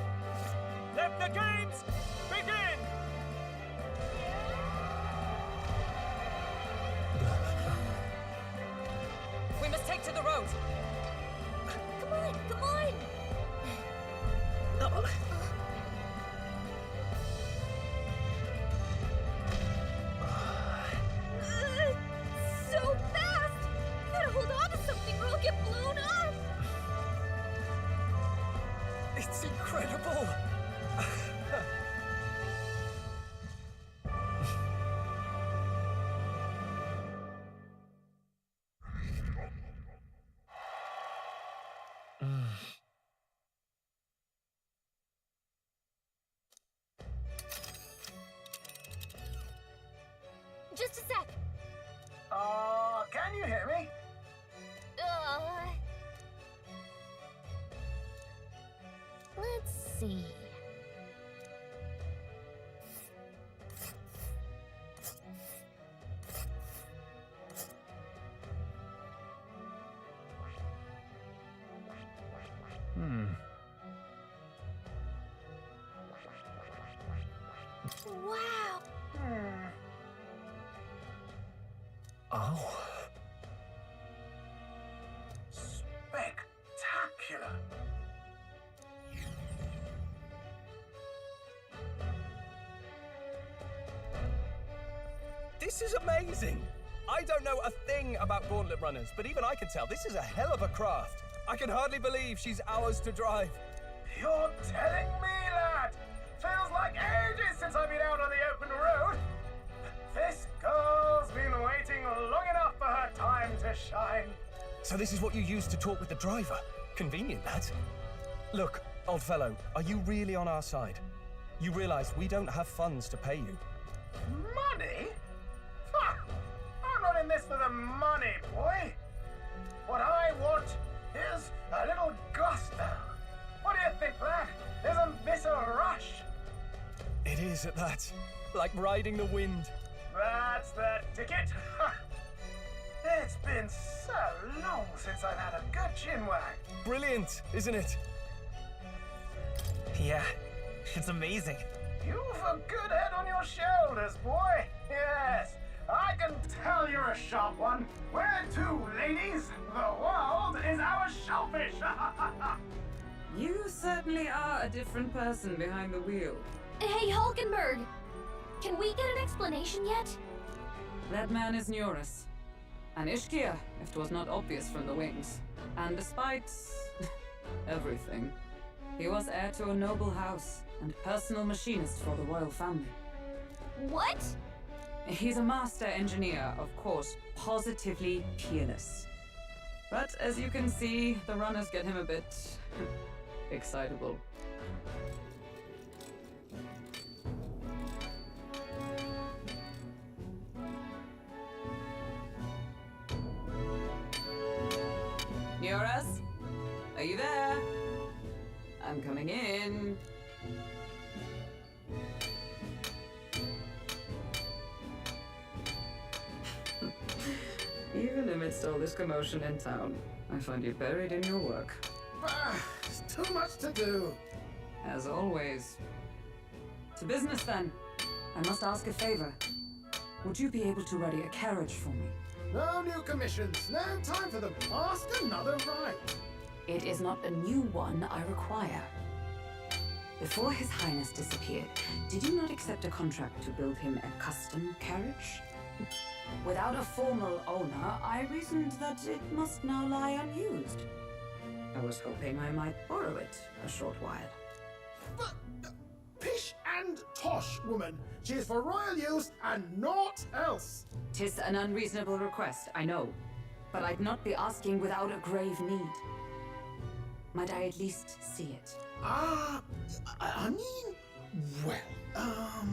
Let the games begin! We must take to the road. Come on, come on! So fast! Gotta hold on to something or I'll get blown up! It's incredible! Just a sec. Can you hear me? Let's see. Wow! Oh. Spectacular! This is amazing! I don't know a thing about gauntlet runners, but even I can tell this is a hell of a craft. I can hardly believe she's ours to drive. You're telling me, lad? Feels like ages since I've been out on the open road. This girl's been waiting long enough for her time to shine. So this is what you used to talk with the driver? Convenient, that. Look, old fellow, are you really on our side? You realize we don't have funds to pay you. Money? Ha! I'm not in this for the money, boy. What I want is a little gusto. What do you think, lad? Isn't this a rush? It is at that. Like riding the wind. That's the ticket. It's been so long since I've had a good chinwag. Brilliant, isn't it? Yeah, it's amazing. You've a good head on your shoulders, boy. Yes, I can tell you're a sharp one. Where to, ladies? The world is our shellfish. You certainly are a different person behind the wheel. Hey, Hulkenberg! Can we get an explanation yet? That man is Neurus. An Ishkia, if 'twas not obvious from the wings. And despite everything, he was heir to a noble house and personal machinist for the royal family. What? He's a master engineer, of course, positively peerless. But as you can see, the runners get him a bit excitable. Neurus? Are you there? I'm coming in. Even amidst all this commotion in town, I find you buried in your work. It's too much to do. As always. To business then. I must ask a favor. Would you be able to ready a carriage for me? No new commissions. No time for them. Ask another right. It is not a new one I require. Before His Highness disappeared, did you not accept a contract to build him a custom carriage? Without a formal owner, I reasoned that it must now lie unused. I was hoping I might borrow it a short while. But pish and tosh, woman. She is for royal use and naught else. 'Tis an unreasonable request, I know. But I'd not be asking without a grave need. Might I at least see it? I mean, well,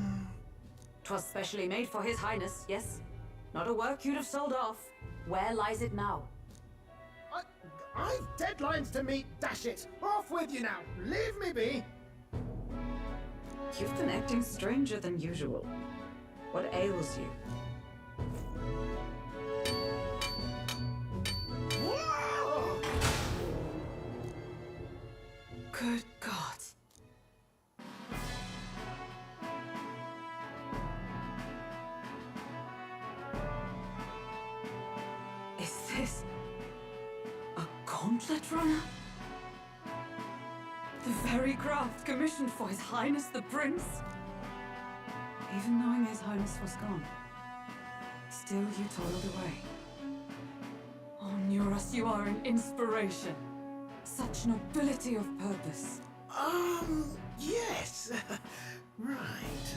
'Twas specially made for His Highness, yes? Not a work you'd have sold off. Where lies it now? I've deadlines to meet, dash it. Off with you now. Leave me be. You've been acting stranger than usual. What ails you? Whoa! Good God. Is this a gauntlet runner? The very craft commissioned for His Highness the Prince? Even knowing His Highness was gone, still you toiled away. Oh, Neurus, you are an inspiration. Such nobility of purpose. Yes. Right.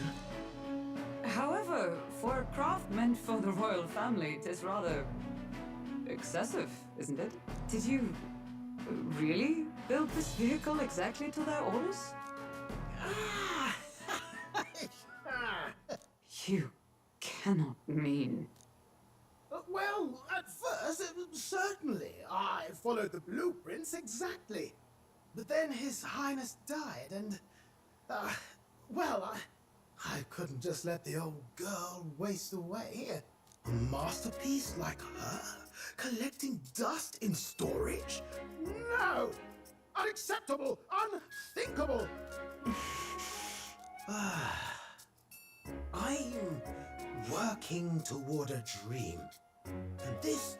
However, for a craft meant for the royal family, it is rather excessive, isn't it? Did you really build this vehicle exactly to their orders? You cannot mean... Well, at first, certainly. I followed the blueprints exactly. But then His Highness died and... well, I couldn't just let the old girl waste away. A masterpiece like her? Collecting dust in storage? No! Unacceptable! Unthinkable! I'm working toward a dream. And this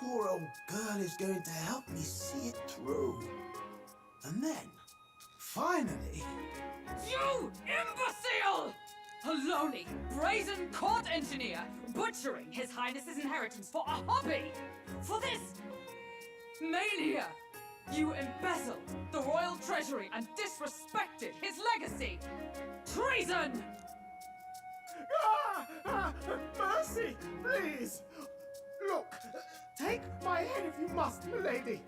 poor old girl is going to help me see it through. And then, finally... You imbecile! A lowly, brazen court engineer butchering His Highness's inheritance for a hobby! For this mania! You embezzled the royal treasury and disrespected his legacy! Treason! Mercy, please! Look, take my head if you must, milady,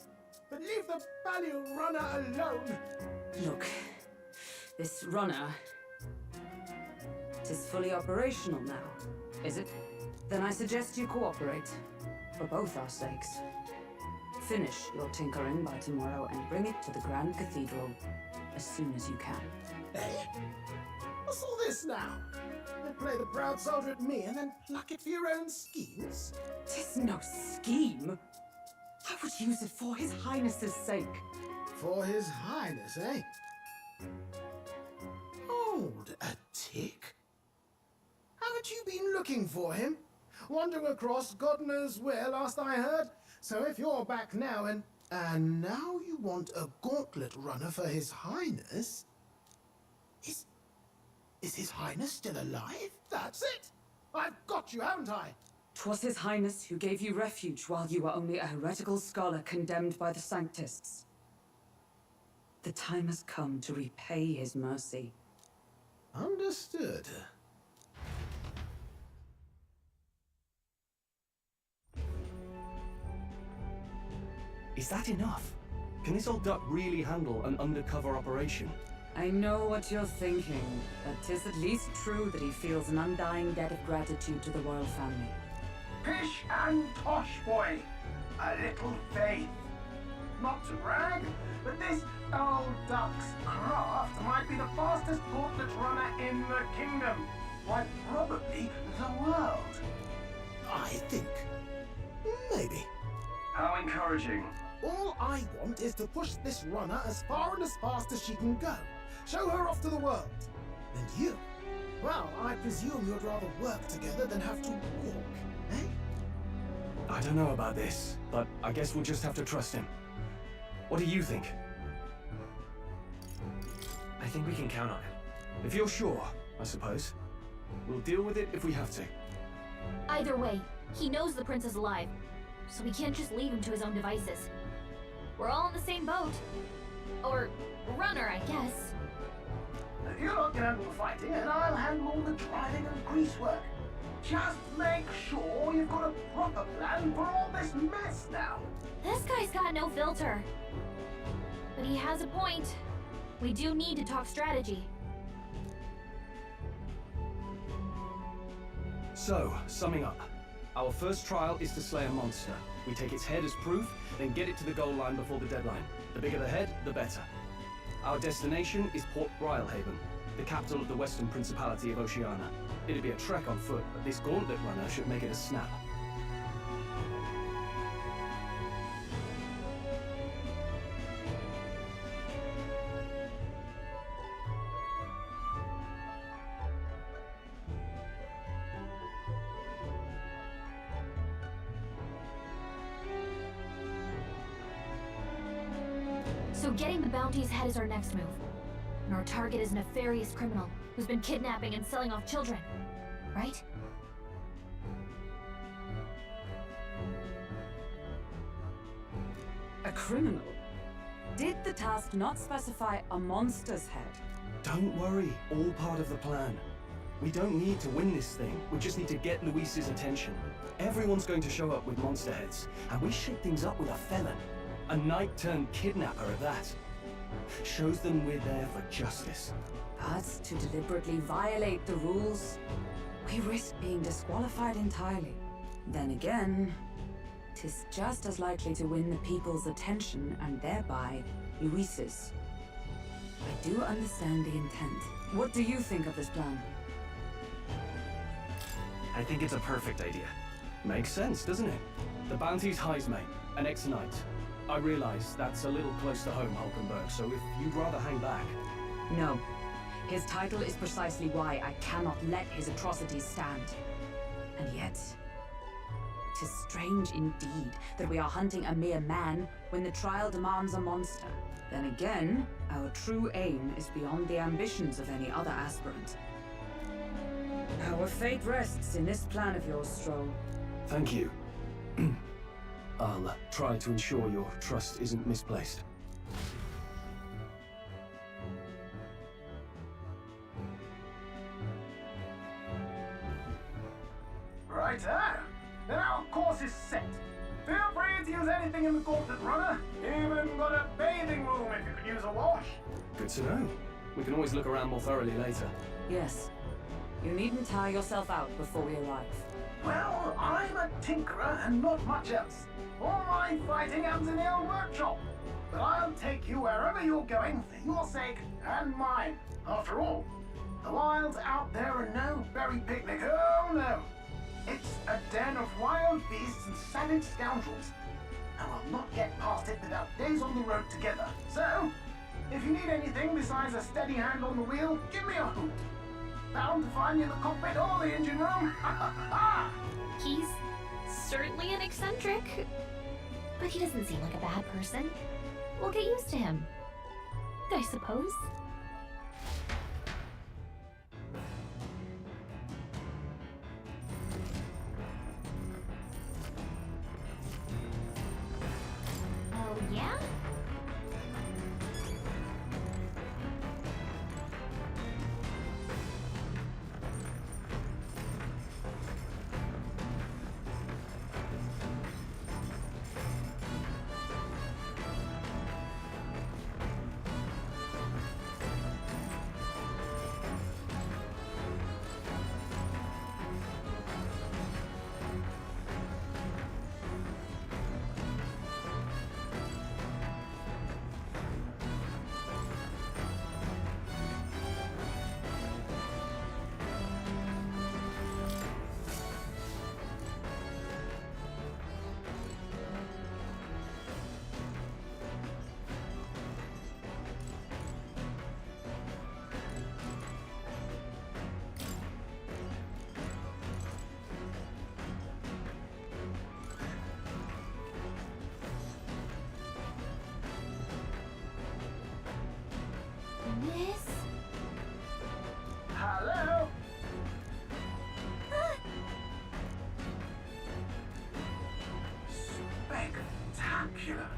but leave the Balliol runner alone. Look, this runner... It is fully operational now, is it? Then I suggest you cooperate, for both our sakes. Finish your tinkering by tomorrow and bring it to the Grand Cathedral as soon as you can. Eh? What's all this now? You play the proud soldier at me and then pluck it for your own schemes? 'Tis no scheme. I would use it for His Highness's sake. For His Highness, eh? Hold a tick. Haven't you been looking for him? Wandering across God knows where last I heard? So if you're back now and now you want a gauntlet runner for His Highness? Is His Highness still alive? That's it! I've got you, haven't I? 'Twas His Highness who gave you refuge while you were only a heretical scholar condemned by the Sanctists. The time has come to repay his mercy. Understood. Is that enough? Can this old duck really handle an undercover operation? I know what you're thinking, but 'tis at least true that he feels an undying debt of gratitude to the royal family. Pish and tosh, boy. A little faith. Not to brag, but this old duck's craft might be the fastest gauntlet runner in the kingdom. Why, probably the world. I think. Maybe. How encouraging. All I want is to push this runner as far and as fast as she can go. Show her off to the world. And you? Well, I presume you'd rather work together than have to walk, eh? I don't know about this, but I guess we'll just have to trust him. What do you think? I think we can count on it. If you're sure, I suppose. We'll deal with it if we have to. Either way, he knows the prince is alive, so we can't just leave him to his own devices. We're all in the same boat. Or runner, I guess. You lot can handle the fighting, and I'll handle all the driving and greasework. Just make sure you've got a proper plan for all this mess now. This guy's got no filter. But he has a point. We do need to talk strategy. So, summing up. Our first trial is to slay a monster. We take its head as proof, then get it to the goal line before the deadline. The bigger the head, the better. Our destination is Port Brylehaven, the capital of the Western Principality of Oceania. It'd be a trek on foot, but this gauntlet runner should make it a snap. So getting the bounty's head is our next move. And our target is a nefarious criminal who's been kidnapping and selling off children. Right? A criminal? Did the task not specify a monster's head? Don't worry, all part of the plan. We don't need to win this thing, we just need to get Luis's attention. Everyone's going to show up with monster heads, and we shake things up with a felon. A knight-turned-kidnapper at that. Shows them we're there for justice. But to deliberately violate the rules, we risk being disqualified entirely. Then again, 'tis just as likely to win the people's attention and thereby Luis's. I do understand the intent. What do you think of this plan? I think it's a perfect idea. Makes sense, doesn't it? The bounty's Heismate, an ex-knight. I realize that's a little close to home, Hulkenberg, so if you'd rather hang back... No. His title is precisely why I cannot let his atrocities stand. And yet... 'tis strange indeed that we are hunting a mere man when the trial demands a monster. Then again, our true aim is beyond the ambitions of any other aspirant. Our fate rests in this plan of yours, Stroll. Thank you. I'll try to ensure your trust isn't misplaced. Righto. Then our course is set. Feel free to use anything in the Gauntlet Runner. Even got a bathing room if you could use a wash. Good to know. We can always look around more thoroughly later. Yes. You needn't tire yourself out before we arrive. Well, I'm a tinkerer and not much else. All my fighting happens in the old workshop. But I'll take you wherever you're going for your sake and mine. After all, the wilds out there are no berry picnic. Oh no! It's a den of wild beasts and savage scoundrels. And we'll not get past it without days on the road together. So, if you need anything besides a steady hand on the wheel, give me a hoot. Bound to find you in the cockpit or the engine room. He's certainly an eccentric, but he doesn't seem like a bad person. We'll get used to him, I suppose. Oh, yeah? Miss? Hello? Spectacular.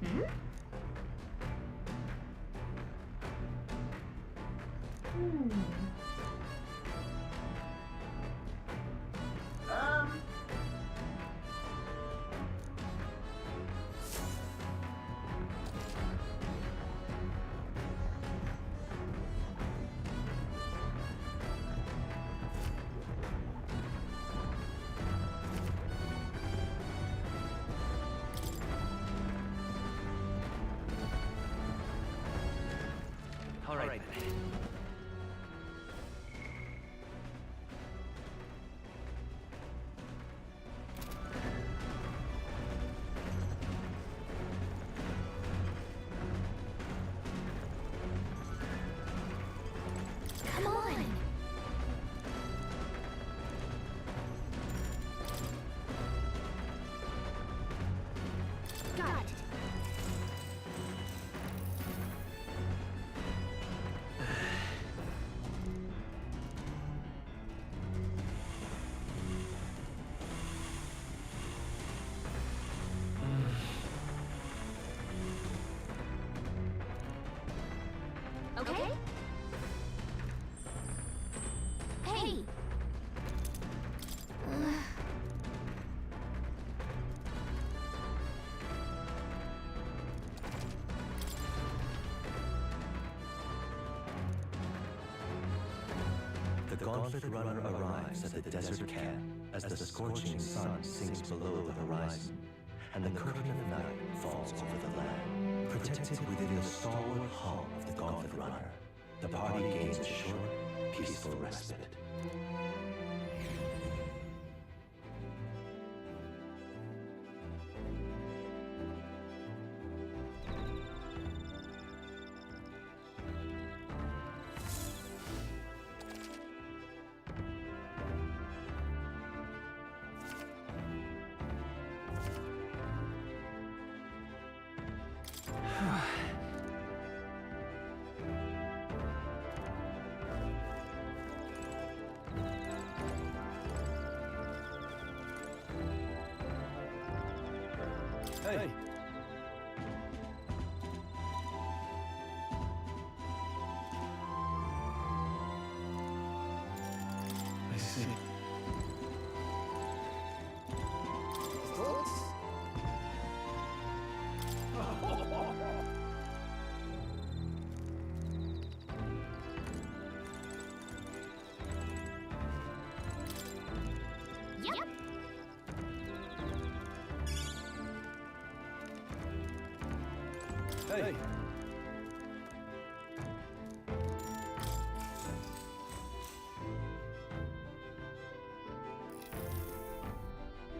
Hmm? All right then. Come on! Got it. Okay? Hey! The Gauntlet Runner arrives at the desert camp as the scorching sun sinks below the horizon, and the curtain of night falls over the land. Protected within the stalwart hull of the Gauntlet Runner, the party gains a short, peaceful respite. Hey! I see. Thoughts? Yep. Hey!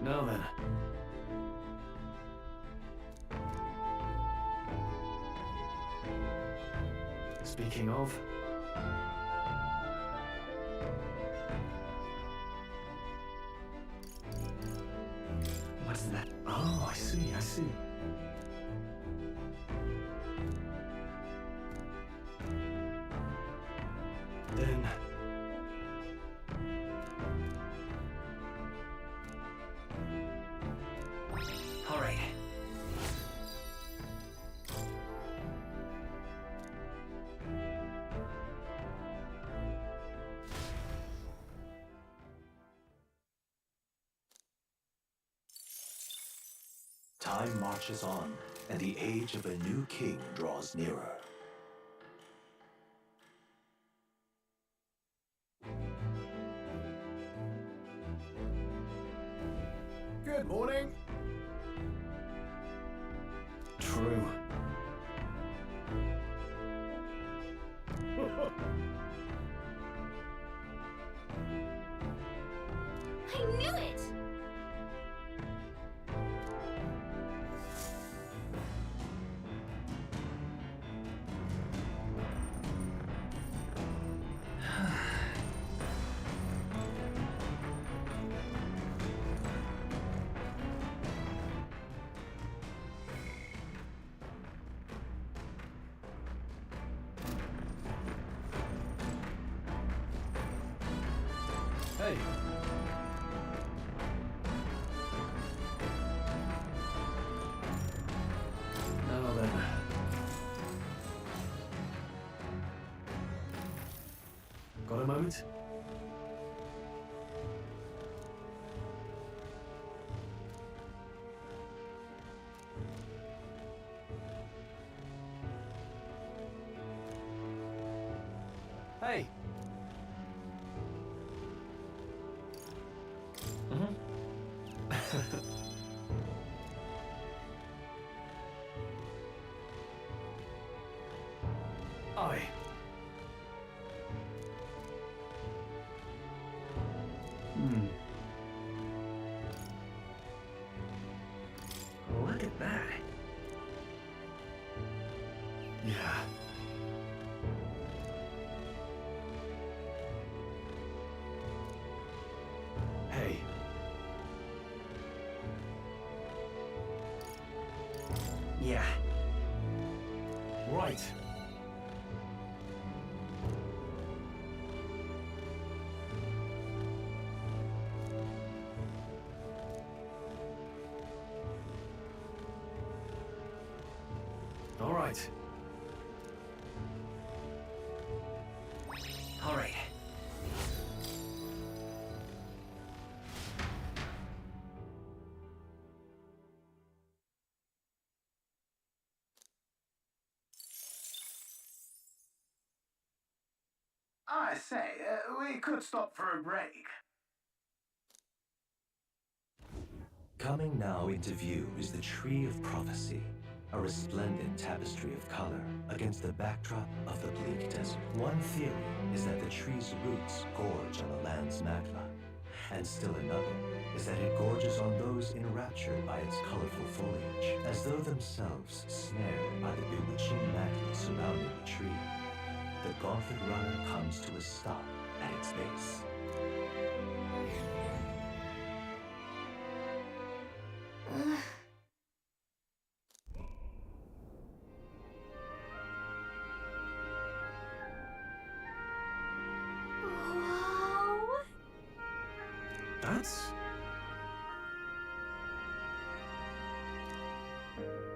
Now then. Speaking of... What's that? Oh, I see, I see. Then... All right. Time marches on, and the age of a new king draws nearer. Good morning. True. I knew it! Hey! Now then. Got a moment? Hey! Aye. Look at that. Yeah. Hey. Yeah. Right. All right. All right. I say, we could stop for a break. Coming now into view is the Tree of Prophecy, a resplendent tapestry of color against the backdrop of the bleak desert. One theory is that the tree's roots gorge on the land's magma, and still another is that it gorges on those enraptured by its colorful foliage, as though themselves snared by the bewitching magma surrounding the tree. The Gauntlet Runner comes to a stop at its base. Wow. That's...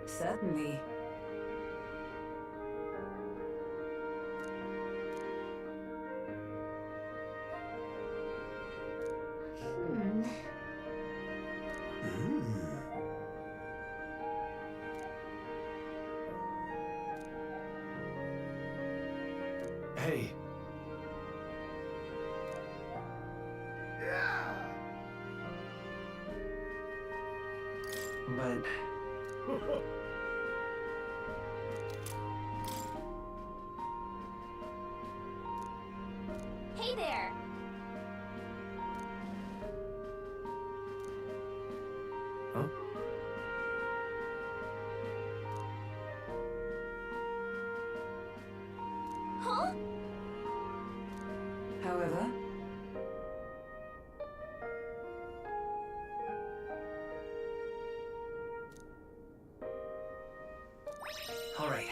Certainly. Hey. But... Hey there! Huh? Huh? However, All right.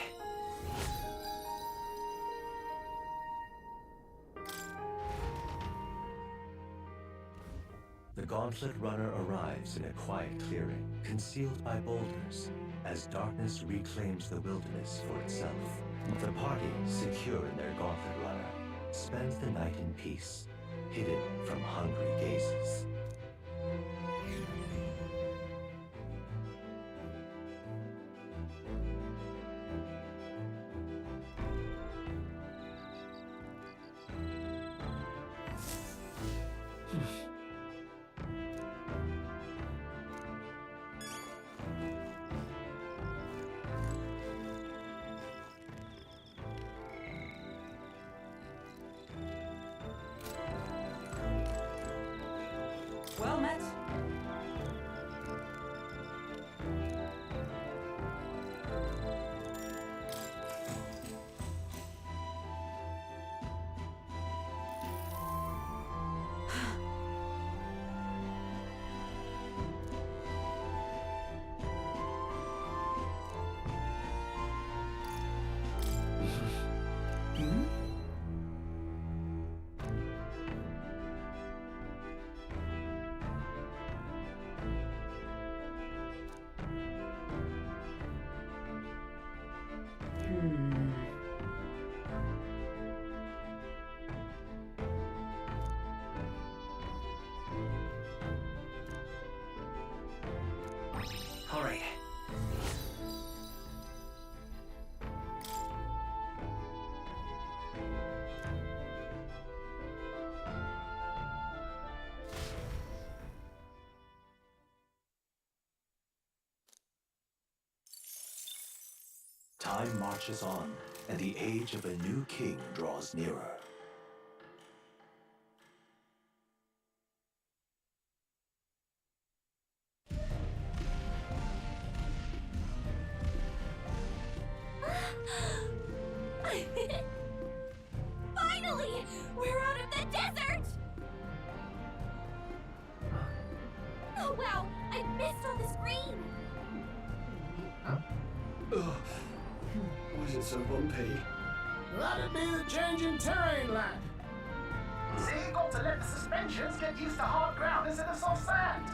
The Gauntlet Runner arrives in a quiet clearing, concealed by boulders, as darkness reclaims the wilderness for itself. The party, secure in their Gauntlet Runner, spends the night in peace, hidden from hungry gazes. well met. All right. Time marches on, and the age of a new king draws nearer. Finally! We're out of the desert! Oh wow, I missed all this green! Why is it so bumpy? That'd be the change in terrain, lad. See, you got to let the suspensions get used to hard ground instead of soft sand.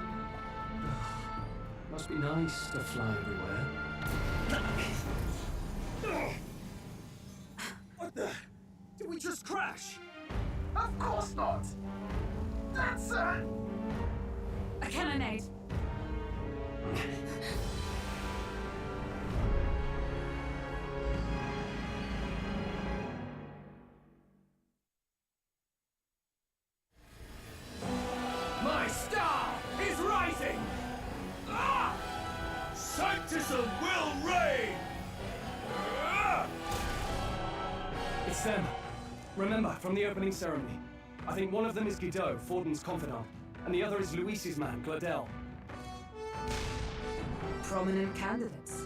Must be nice to fly everywhere. What the? Did we just crash? Of course not. That's A cannonade. My star is rising! Sanctism will reign! It's them. Remember, from the opening ceremony. I think one of them is Guido, Forden's confidant, and the other is Luis's man, Gladel. Prominent candidates.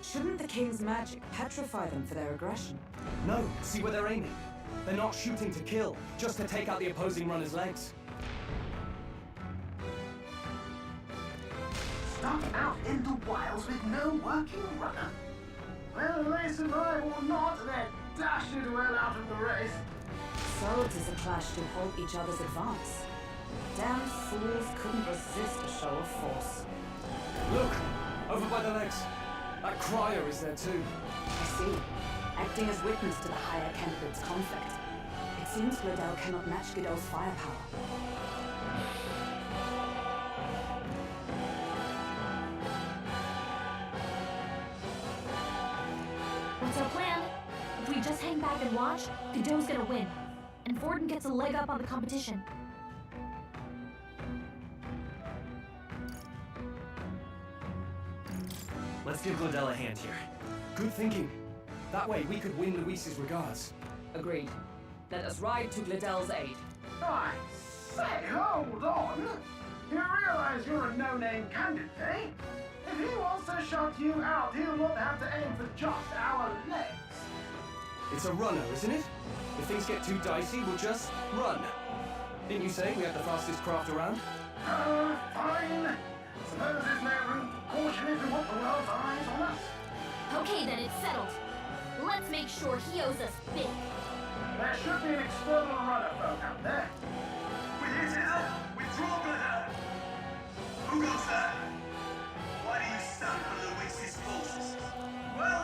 Shouldn't the king's magic petrify them for their aggression? No, see where they're aiming. They're not shooting to kill, just to take out the opposing runner's legs. Stuck out in the wilds with no working runner. Whether they survive or not, they're dashed well out of the race. So it is a clash to halt each other's advance. Damn fools couldn't resist a show of force. Look! Over by the legs. That crier is there too. I see. Acting as witness to the higher candidate's conflict. It seems Gladel cannot match Guido's firepower. What's our plan? If we just hang back and watch, Guido's gonna win. And Forden gets a leg up on the competition. Let's give Gladel a hand here. Good thinking. That way we could win Luis's regards. Agreed. Let us ride to Gladel's aid. I say, hold on! You realize you're a no-name candidate, eh? If he wants to shut you out, he'll not have to aim for just our legs. It's a runner, isn't it? If things get too dicey, we'll just run. Didn't you say we have the fastest craft around? Fine. Suppose there's no room for caution if we want the world's eyes on us. Okay, then it's settled. Let's make sure he owes us big. There should be an external runner folk out there. We're here to help! Withdraw, Gladel! Who goes there? Why do you stand for Luis's forces? Well,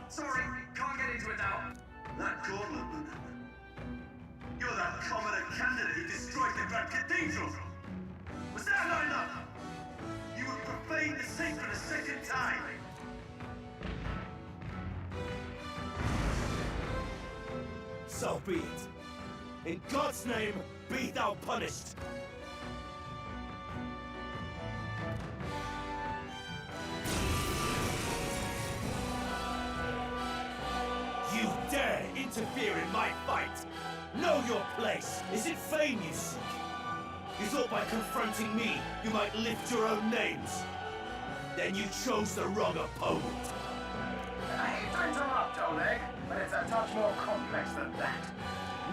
sorry, can't get into it now. That gauntlet. You're that commoner candidate who destroyed the Grand Cathedral! Was that not enough? You would profane the sacred a second time! So be it. In God's name, be thou punished! You dare interfere in my fight! Know your place! Is it fame you seek? You thought by confronting me, you might lift your own names? Then you chose the wrong opponent. I hate to interrupt, Oleg, but it's a touch more complex than that.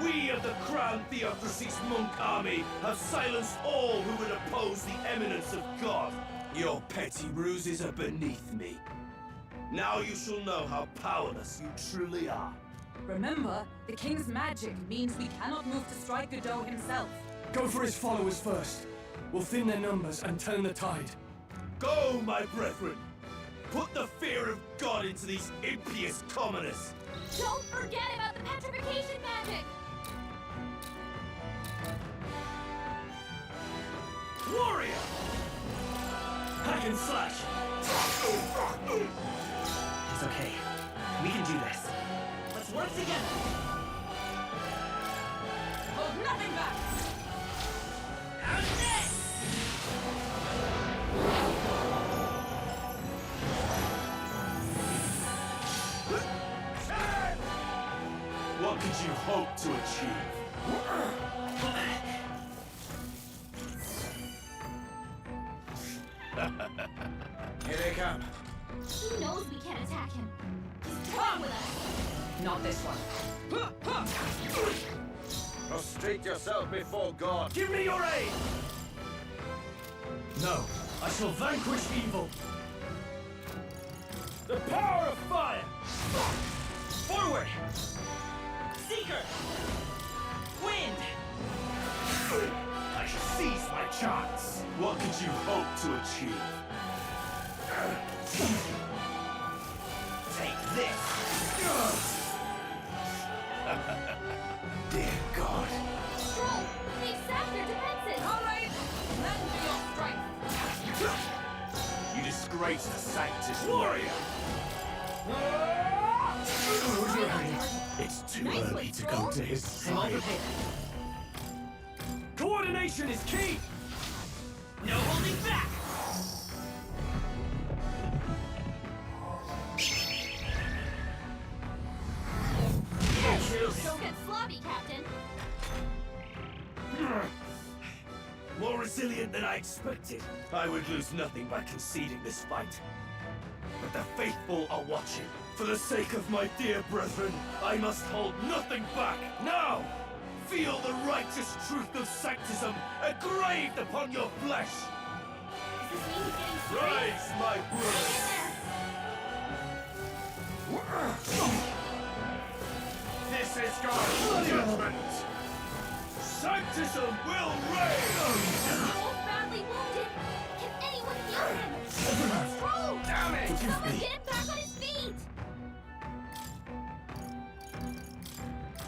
We of the Crown Theocracy's monk army have silenced all who would oppose the eminence of God. Your petty ruses are beneath me. Now you shall know how powerless you truly are. Remember, the king's magic means we cannot move to strike Guido himself. Go for his followers first. We'll thin their numbers and turn the tide. Go, my brethren! Put the fear of God into these impious commoners! Don't forget about the petrification magic! Warrior! Hack and slash! It's okay. We can do this. Let's work together! Hold nothing back! What could you hope to achieve? Here they come. He knows we can't attack him. He's toying with us. Not this one. Prostrate yourself before God. Give me your aid! No, I shall vanquish evil. The power of fire! Forward! Seeker! Wind! I seize my chance! What could you hope to achieve? Take this! Dear God. Stroll! They've sapped their defenses! Alright! Lend me your strength! You disgrace the Sanctus Warrior! It's too early to go to his side. Coordination is key! No holding back! resilient than I expected. I would lose nothing by conceding this fight. But the faithful are watching. For the sake of my dear brethren, I must hold nothing back. Now, feel the righteous truth of Sanctism engraved upon your flesh. Rise, my brothers! This is God's judgment! Sanctism will reign! Troll's badly wounded. Can anyone heal him? Troll! Damn it! Someone get him back on his feet!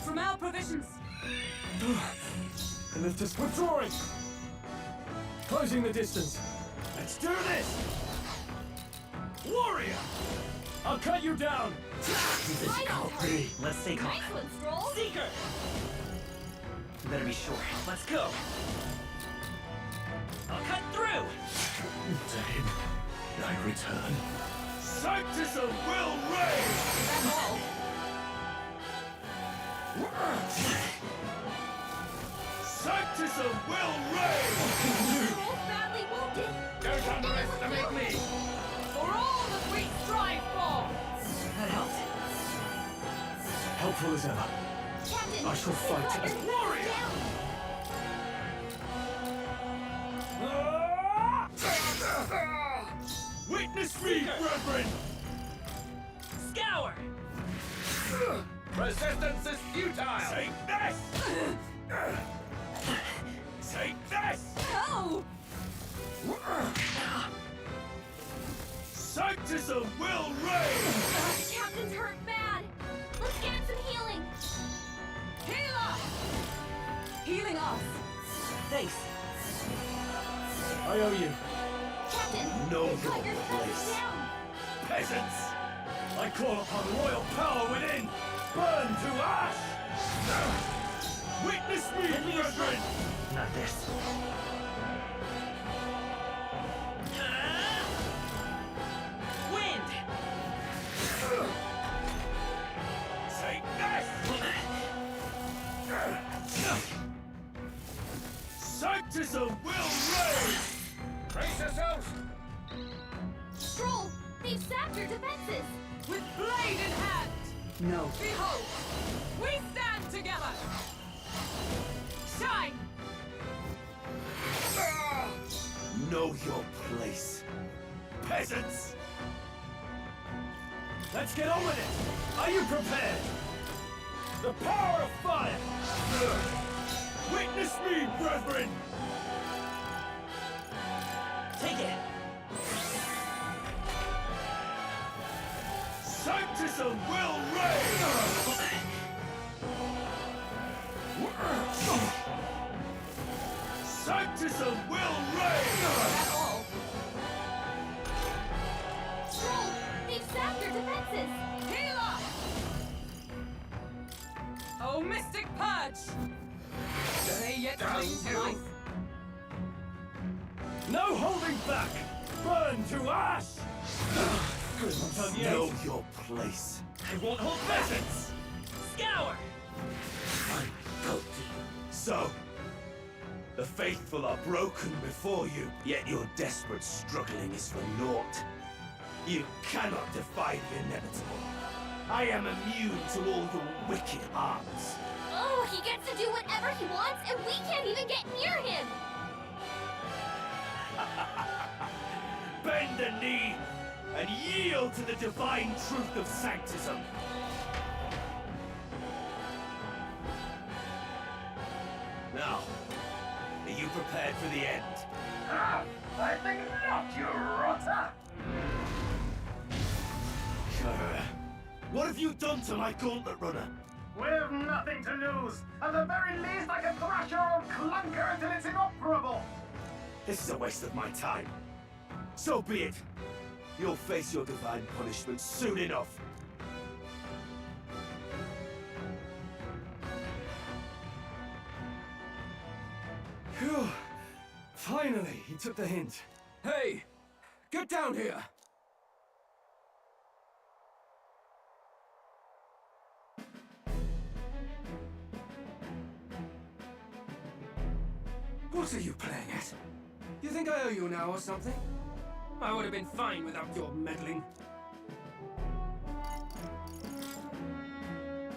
From our provisions. The lift is withdrawing! Closing the distance. Let's do this! Warrior! I'll cut you down! This can't be. Let's stay calm. Nice one, Stroll! Seeker! You better be sure. Let's go. I'll cut through! To him, I return. Sanctism will reign! That's all. Sanctism will reign! Troll's badly wounded. Don't underestimate me! For all that we strive for! That helped. Helpful as ever. Captain, I shall fight as warrior! Witness me, brethren! Scour! Resistance is futile! Take this! Take this! No! Sanctism will reign! The captain's hurt bad. Let's get him some healing. Healer! Healing us. Thanks. I owe you. Captain, Know cut your your defenses place. down. Peasants! I call upon royal power within! Burn to ash! Witness me, brethren! Not this. Wind! Take this! Sanctism will reign! Brace yourselves! Stroll, they've sapped your defenses. With blade in hand! No. Behold! We stand together! Shine! Know your place, peasants! Let's get on with it! Are you prepared? The power of fire! Witness me, brethren! Take it! Sanctism will reign! Sanctism will reign! At all! Stroll, they've sapped your defenses. Healer! Oh, mystic purge! They yet cling to life. No holding back! Burn to ash! Know your place. I won't hold Peasants! Scour! I'm guilty. So, the faithful are broken before you, yet your desperate struggling is for naught. You cannot defy the inevitable. I am immune to all your wicked arts. Oh, he gets to do whatever he wants, and we can't even get near him. Bend the knee and yield to the divine truth of Sanctism. Now, are you prepared for the end? I think not, you rotter! What have you done to my gauntlet runner? We've nothing to lose. At the very least, I can thrash your old clunker until it's inoperable. This is a waste of my time. So be it. You'll face your divine punishment soon enough. Phew. Finally, he took the hint. Hey! Get down here! What are you playing at? You think I owe you now or something? I would have been fine without your meddling.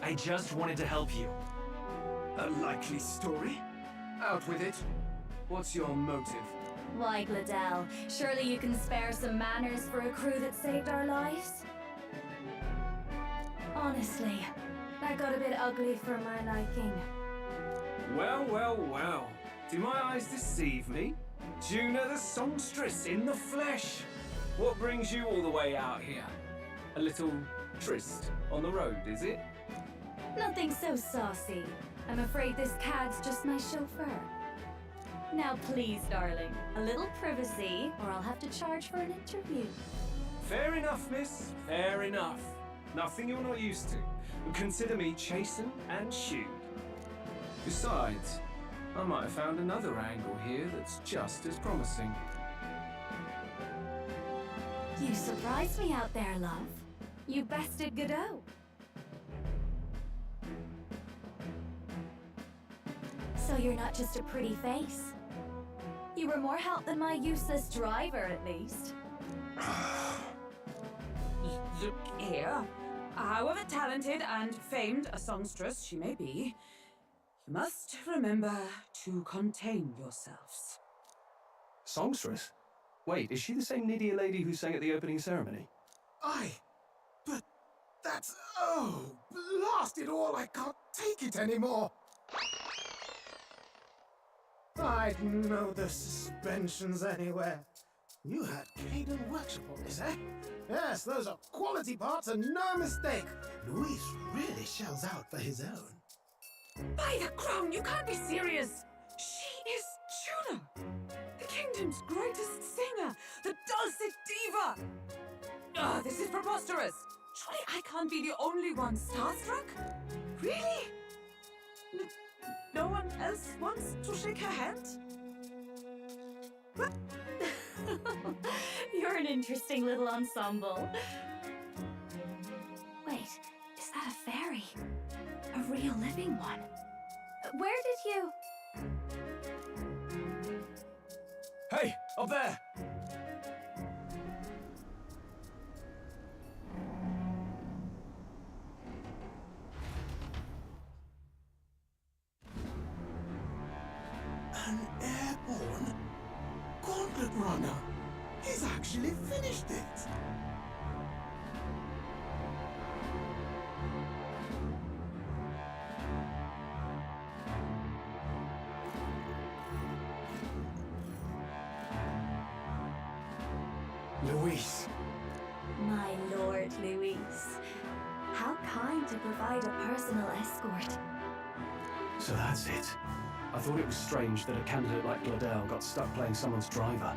I just wanted to help you. A likely story? Out with it. What's your motive? Why, Gladell, surely you can spare some manners for a crew that saved our lives? Honestly, that got a bit ugly for my liking. Well, well, well. Do my eyes deceive me? Juna the songstress in the flesh. What brings you all the way out here? A little tryst on the road, is it? Nothing so saucy. I'm afraid this cad's just my chauffeur. Now please, darling, a little privacy, or I'll have to charge for an interview. Fair enough, miss. Fair enough. Nothing you're not used to. Consider me chastened and shooed. Besides, I might have found another angle here that's just as promising. You surprised me out there, love. You bested Godot. So you're not just a pretty face. You were more help than my useless driver, at least. Look here. However talented and famed a songstress she may be, you must remember to contain yourselves. Songstress? Wait, is she the same Nydia lady who sang at the opening ceremony? But that's... Oh, blast it all, I can't take it anymore. I'd know the suspensions anywhere. You had Caden Workshop on this, eh? Yes, those are quality parts and no mistake. Luis really shells out for his own. By the crown, you can't be serious! She is Juna! The kingdom's greatest singer! The dulcet diva! This is preposterous! Surely I can't be the only one starstruck? Really? No one else wants to shake her hand? You're an interesting little ensemble. Wait, is that a fairy? A real living one? Where did you... Hey, up there! An airborne gauntlet runner. He's actually finished it. Luis. My lord, Luis. How kind to provide a personal escort. So that's it. I thought it was strange that a candidate like Gladell got stuck playing someone's driver.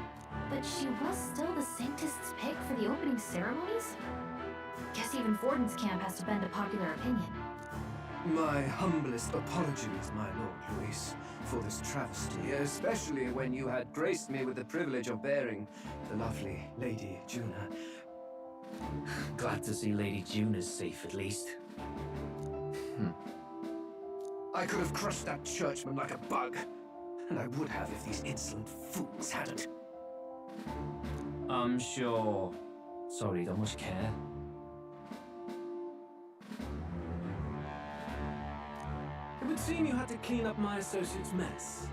But she was still the Sanctist's pick for the opening ceremonies? Guess even Forden's camp has to bend to popular opinion. My humblest apologies, my lord Luis, for this travesty, especially when you had graced me with the privilege of bearing the lovely Lady Juna. Glad to see Lady Juna's safe, at least. I could have crushed that churchman like a bug, and I would have if these insolent fools hadn't. I'm sure. Sorry, don't much care. It would seem you had to clean up my associate's mess.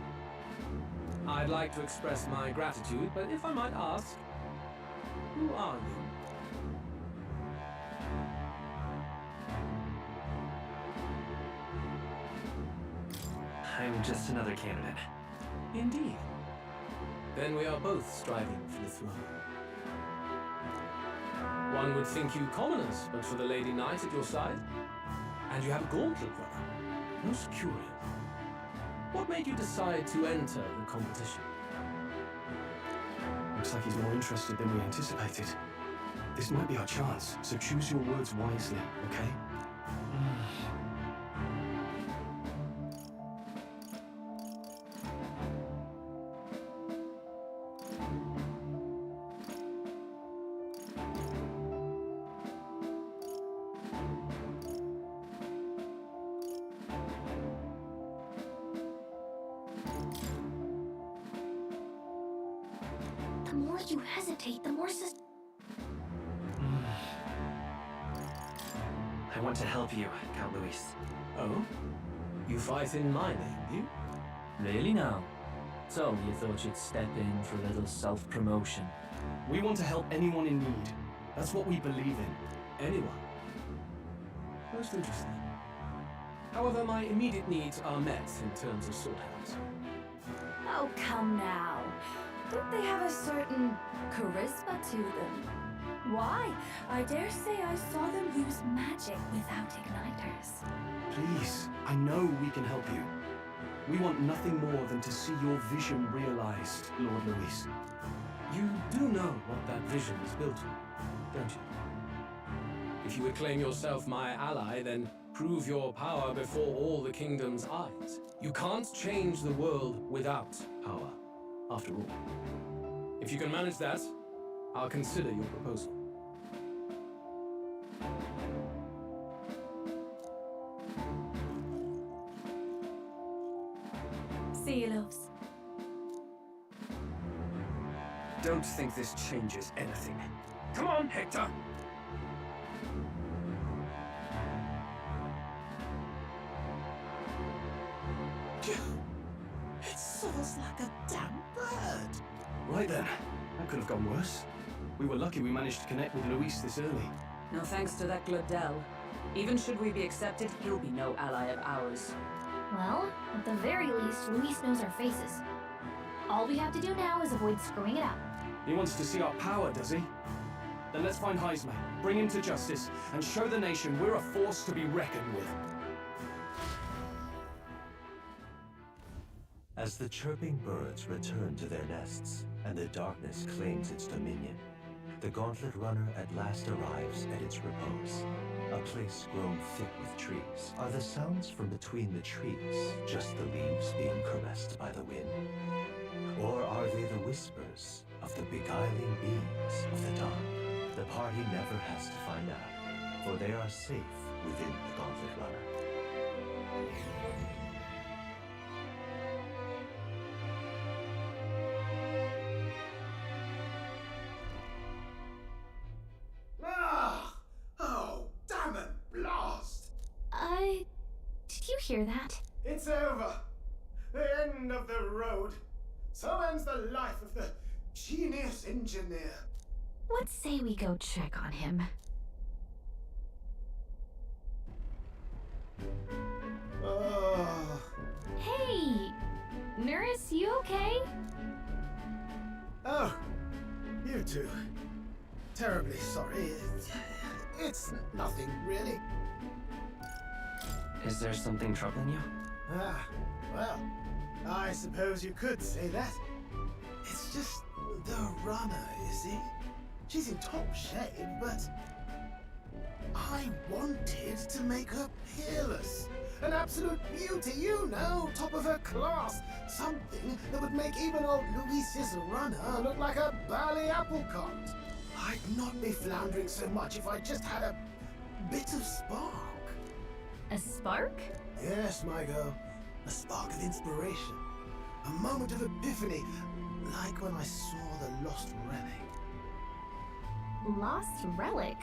I'd like to express my gratitude, but if I might ask, who are you? I'm just another candidate. Indeed. Then we are both striving for the throne. One would think you commoners, but for the Lady Knight at your side. And you have a gauntlet runner. Most curious. What made you decide to enter the competition? Looks like he's more interested than we anticipated. This might be our chance, so choose your words wisely, okay? The more you hesitate, the more I want to help you, Count Luis. Oh? You fight in my name, you? Really now? So you thought you'd step in for a little self-promotion? We want to help anyone in need. That's what we believe in. Anyone? Most interesting. However, my immediate needs are met in terms of swordhands. Oh, come now. Don't they have a certain charisma to them? Why? I dare say I saw them use magic without igniters. Please, I know we can help you. We want nothing more than to see your vision realized, Lord Luis. You do know what that vision is built on, don't you? If you would claim yourself my ally, then prove your power before all the kingdom's eyes. You can't change the world without power, after all. If you can manage that, I'll consider your proposal. See you, loves. Don't think this changes anything. Come on, Hector! It soars like a damn bird. Right then, that could have gone worse. We were lucky we managed to connect with Luis this early. No thanks to that Glodell. Even should we be accepted, he'll be no ally of ours. Well, at the very least, Luis knows our faces. All we have to do now is avoid screwing it up. He wants to see our power, does he? Then let's find Heisman, bring him to justice, and show the nation we're a force to be reckoned with. As the chirping birds return to their nests, and the darkness claims its dominion, the Gauntlet Runner at last arrives at its repose. A place grown thick with trees. Are the sounds from between the trees just the leaves being caressed by the wind? Or are they the whispers of the beguiling beings of the dawn? The party never has to find out, for they are safe within the Gauntlet Runner. Did you hear that? It's over. The end of the road. So ends the life of the genius engineer. Let's say we go check on him. Oh. Hey! Nurse, you okay? Oh, you too. Terribly sorry. It's nothing, really. Is there something troubling you? Ah, well, I suppose you could say that. It's just the runner, you see? She's in top shape, but I wanted to make her peerless. An absolute beauty, you know, top of her class. Something that would make even old Luis's runner look like a bally apple cart. I'd not be floundering so much if I just had a bit of spark. A spark? Yes, my girl. A spark of inspiration. A moment of epiphany, like when I saw the lost relic. Lost relic?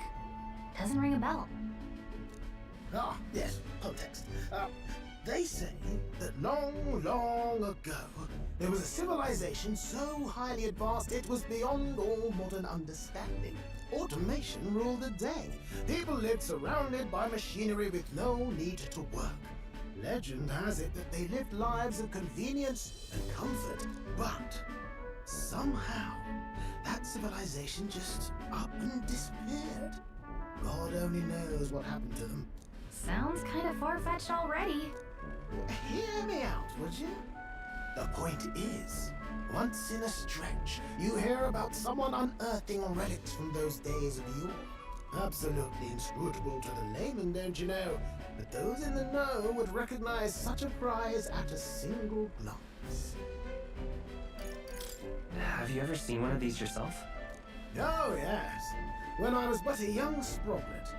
Doesn't ring a bell. Ah, yes, context. They say that long, long ago, there was a civilization so highly advanced it was beyond all modern understanding. Automation ruled the day. People lived surrounded by machinery with no need to work. Legend has it that they lived lives of convenience and comfort, but somehow that civilization just up and disappeared. God only knows what happened to them. Sounds kind of far-fetched already. Hear me out, would you? The point is, once in a stretch, you hear about someone unearthing relics from those days of yore. Absolutely inscrutable to the layman, don't you know? But those in the know would recognize such a prize at a single glance. Have you ever seen one of these yourself? Oh, yes. When I was but a young sproglet,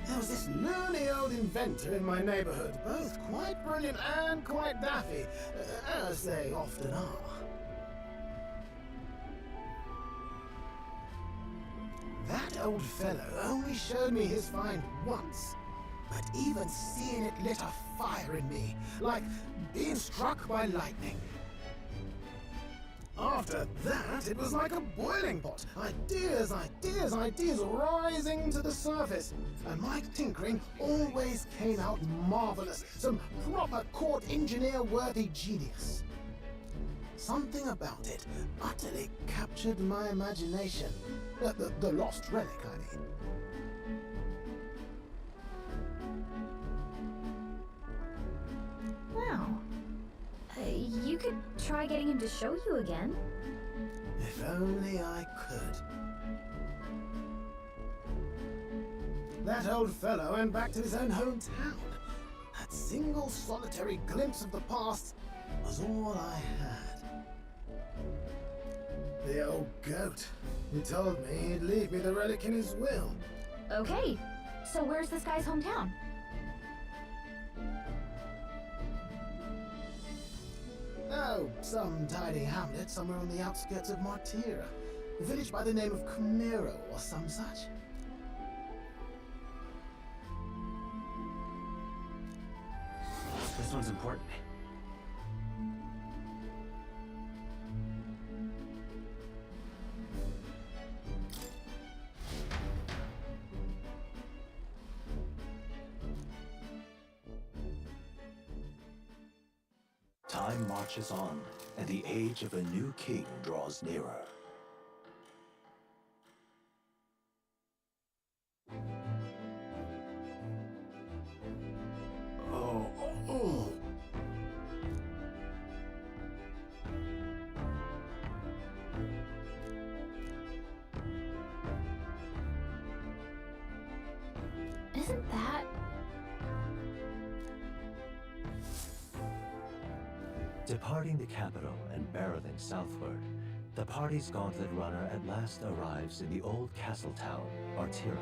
there was this loony old inventor in my neighborhood, both quite brilliant and quite daffy, as they often are. old fellow only showed me his find once, but even seeing it lit a fire in me, like being struck by lightning. After that, it was like a boiling pot. Ideas rising to the surface. And my tinkering always came out marvelous. Some proper court engineer-worthy genius. Something about it utterly captured my imagination. The lost relic, I mean. Wow. You could try getting him to show you again. If only I could. That old fellow went back to his own hometown. That single solitary glimpse of the past was all I had. The old goat. He told me he'd leave me the relic in his will. Okay, so where's this guy's hometown? Oh, some tiny hamlet somewhere on the outskirts of Martira. A village by the name of Camero or some such. This one's important. Time marches on, and the age of a new king draws nearer. Oh. Isn't that... Departing the capital and barreling southward, the party's gauntlet runner at last arrives in the old castle town, Martira,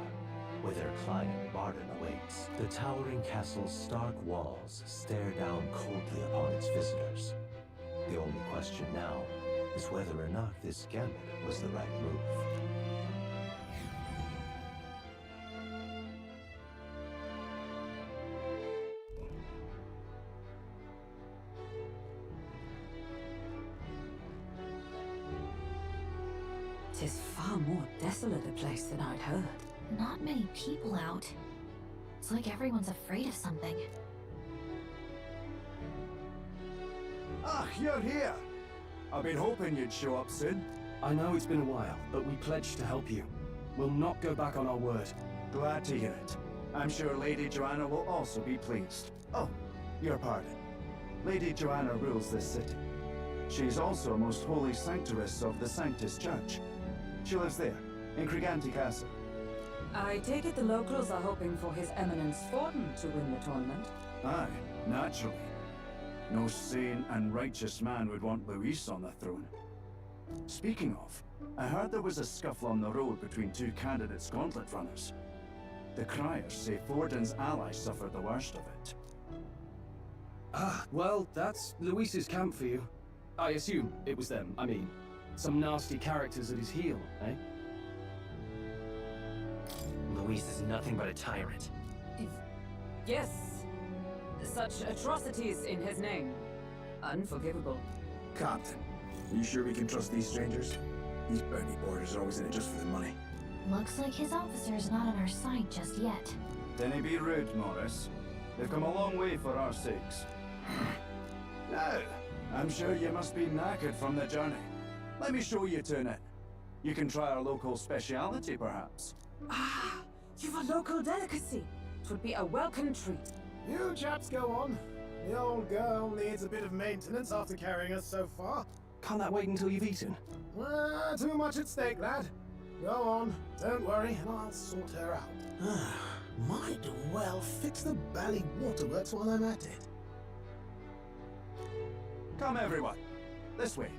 where their client Barden awaits. The towering castle's stark walls stare down coldly upon its visitors. The only question now is whether or not this gambit was the right move. Tis far more desolate a place than I'd heard. Not many people out. It's like everyone's afraid of something. Ah, you're here! I've been hoping you'd show up soon. I know it's been a while, but we pledged to help you. We'll not go back on our word. Glad to hear it. I'm sure Lady Joanna will also be pleased. Oh, your pardon. Lady Joanna rules this city. She's also a most holy sanctoress of the Sanctus Church. She lives there, in Criganti Castle. I take it the locals are hoping for His Eminence Forden to win the tournament. Aye, naturally. No sane and righteous man would want Luis on the throne. Speaking of, I heard there was a scuffle on the road between two candidates gauntlet runners. The criers say Forden's allies suffered the worst of it. Ah, well, that's Luis's camp for you. I assume it was them. I mean, some nasty characters at his heel, eh? Luis is nothing but a tyrant. Yes. Such atrocities in his name. Unforgivable. Captain, are you sure we can trust these strangers? These bounty boarders are always in it just for the money. Looks like his officer's not on our side just yet. Dinna be rude, Morris. They've come a long way for our sakes. Now, I'm sure you must be knackered from the journey. Let me show you to an inn. You can try our local speciality, perhaps. Ah, you've a local delicacy. It would be a welcome treat. You chaps go on. The old girl needs a bit of maintenance after carrying us so far. Can't that wait until you've eaten? Too much at stake, lad. Go on, don't worry, and I'll sort her out. Might well fix the bally waterworks while I'm at it. Come, everyone. This way.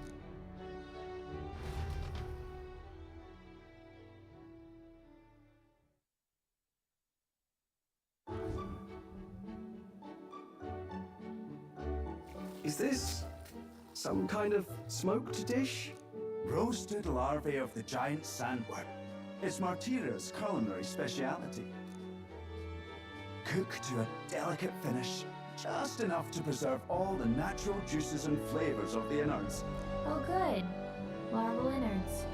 Is this some kind of smoked dish? Roasted larvae of the giant sandworm. It's Martira's culinary speciality. Cooked to a delicate finish, just enough to preserve all the natural juices and flavors of the innards. Oh, good. Larval innards.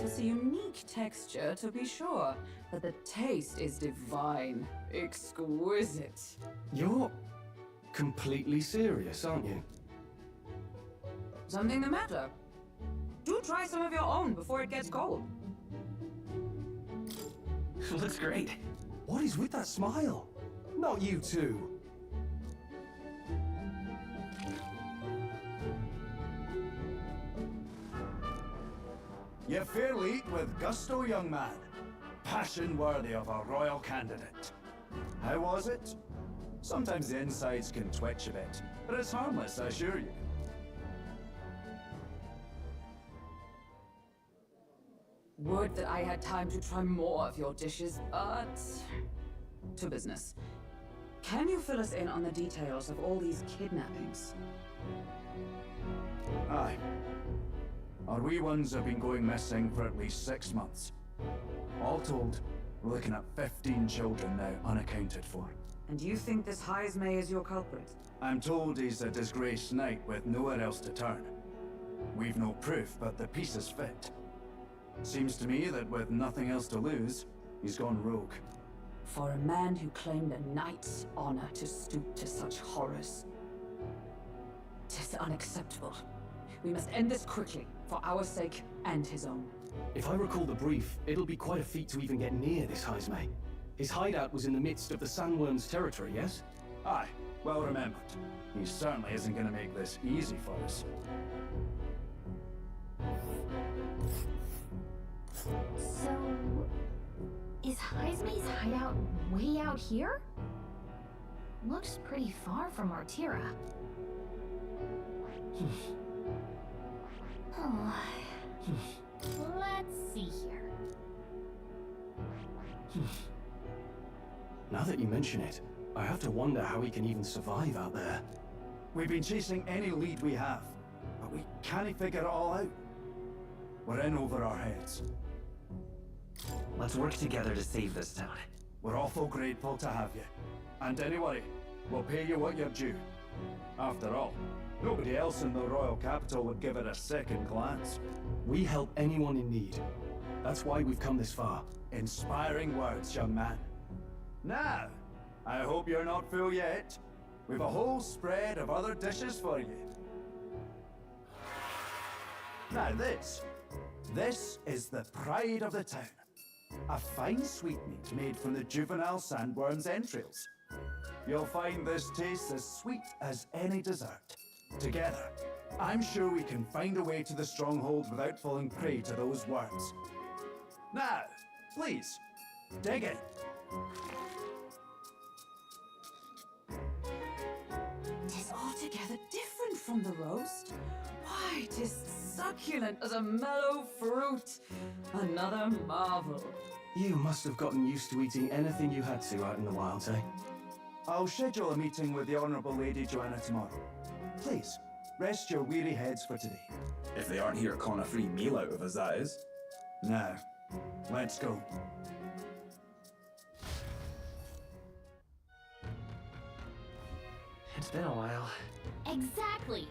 It's a unique texture, to be sure, but the taste is divine. Exquisite. You're completely serious, aren't you? Something the matter? Do try some of your own before it gets cold. Looks great. What is with that smile? Not you two. You fairly eat with gusto, young man. Passion worthy of a royal candidate. How was it? Sometimes the insides can twitch a bit, but it's harmless, I assure you. Would that I had time to try more of your dishes, but... to business. Can you fill us in on the details of all these kidnappings? Aye. Our wee ones have been going missing for at least 6 months. All told, we're looking at 15 children now unaccounted for. And you think this Heismay is your culprit? I'm told he's a disgraced knight with nowhere else to turn. We've no proof, but the pieces fit. Seems to me that with nothing else to lose, he's gone rogue. For a man who claimed a knight's honor to stoop to such horrors. 'Tis unacceptable. We must end this quickly, for our sake and his own. If I recall the brief, it'll be quite a feat to even get near this Heismay. His hideout was in the midst of the Sandworm's territory, yes? Aye, well remembered. He certainly isn't gonna make this easy for us. So... is Heismay's hideout way out here? Looks pretty far from Artira. Oh. Let's see here. Now that you mention it, I have to wonder how he can even survive out there. We've been chasing any lead we have, but we can't figure it all out. We're in over our heads. Let's work together to save this town. We're awful grateful to have you. And anyway, we'll pay you what you're due. After all, nobody else in the royal capital would give it a second glance. We help anyone in need. That's why we've come this far. Inspiring words, young man. Now, I hope you're not full yet. We've a whole spread of other dishes for you. Now this is the pride of the town. A fine sweetmeat made from the juvenile sandworm's entrails. You'll find this tastes as sweet as any dessert. Together, I'm sure we can find a way to the stronghold without falling prey to those worms. Now, please, dig in. Tis altogether different from the roast. Why, 'tis succulent as a mellow fruit. Another marvel. You must have gotten used to eating anything you had to out in the wilds, eh? I'll schedule a meeting with the Honourable Lady Joanna tomorrow. Please, rest your weary heads for today. If they aren't here, con a free meal out of us, that is. Now, let's go. It's been a while. Exactly.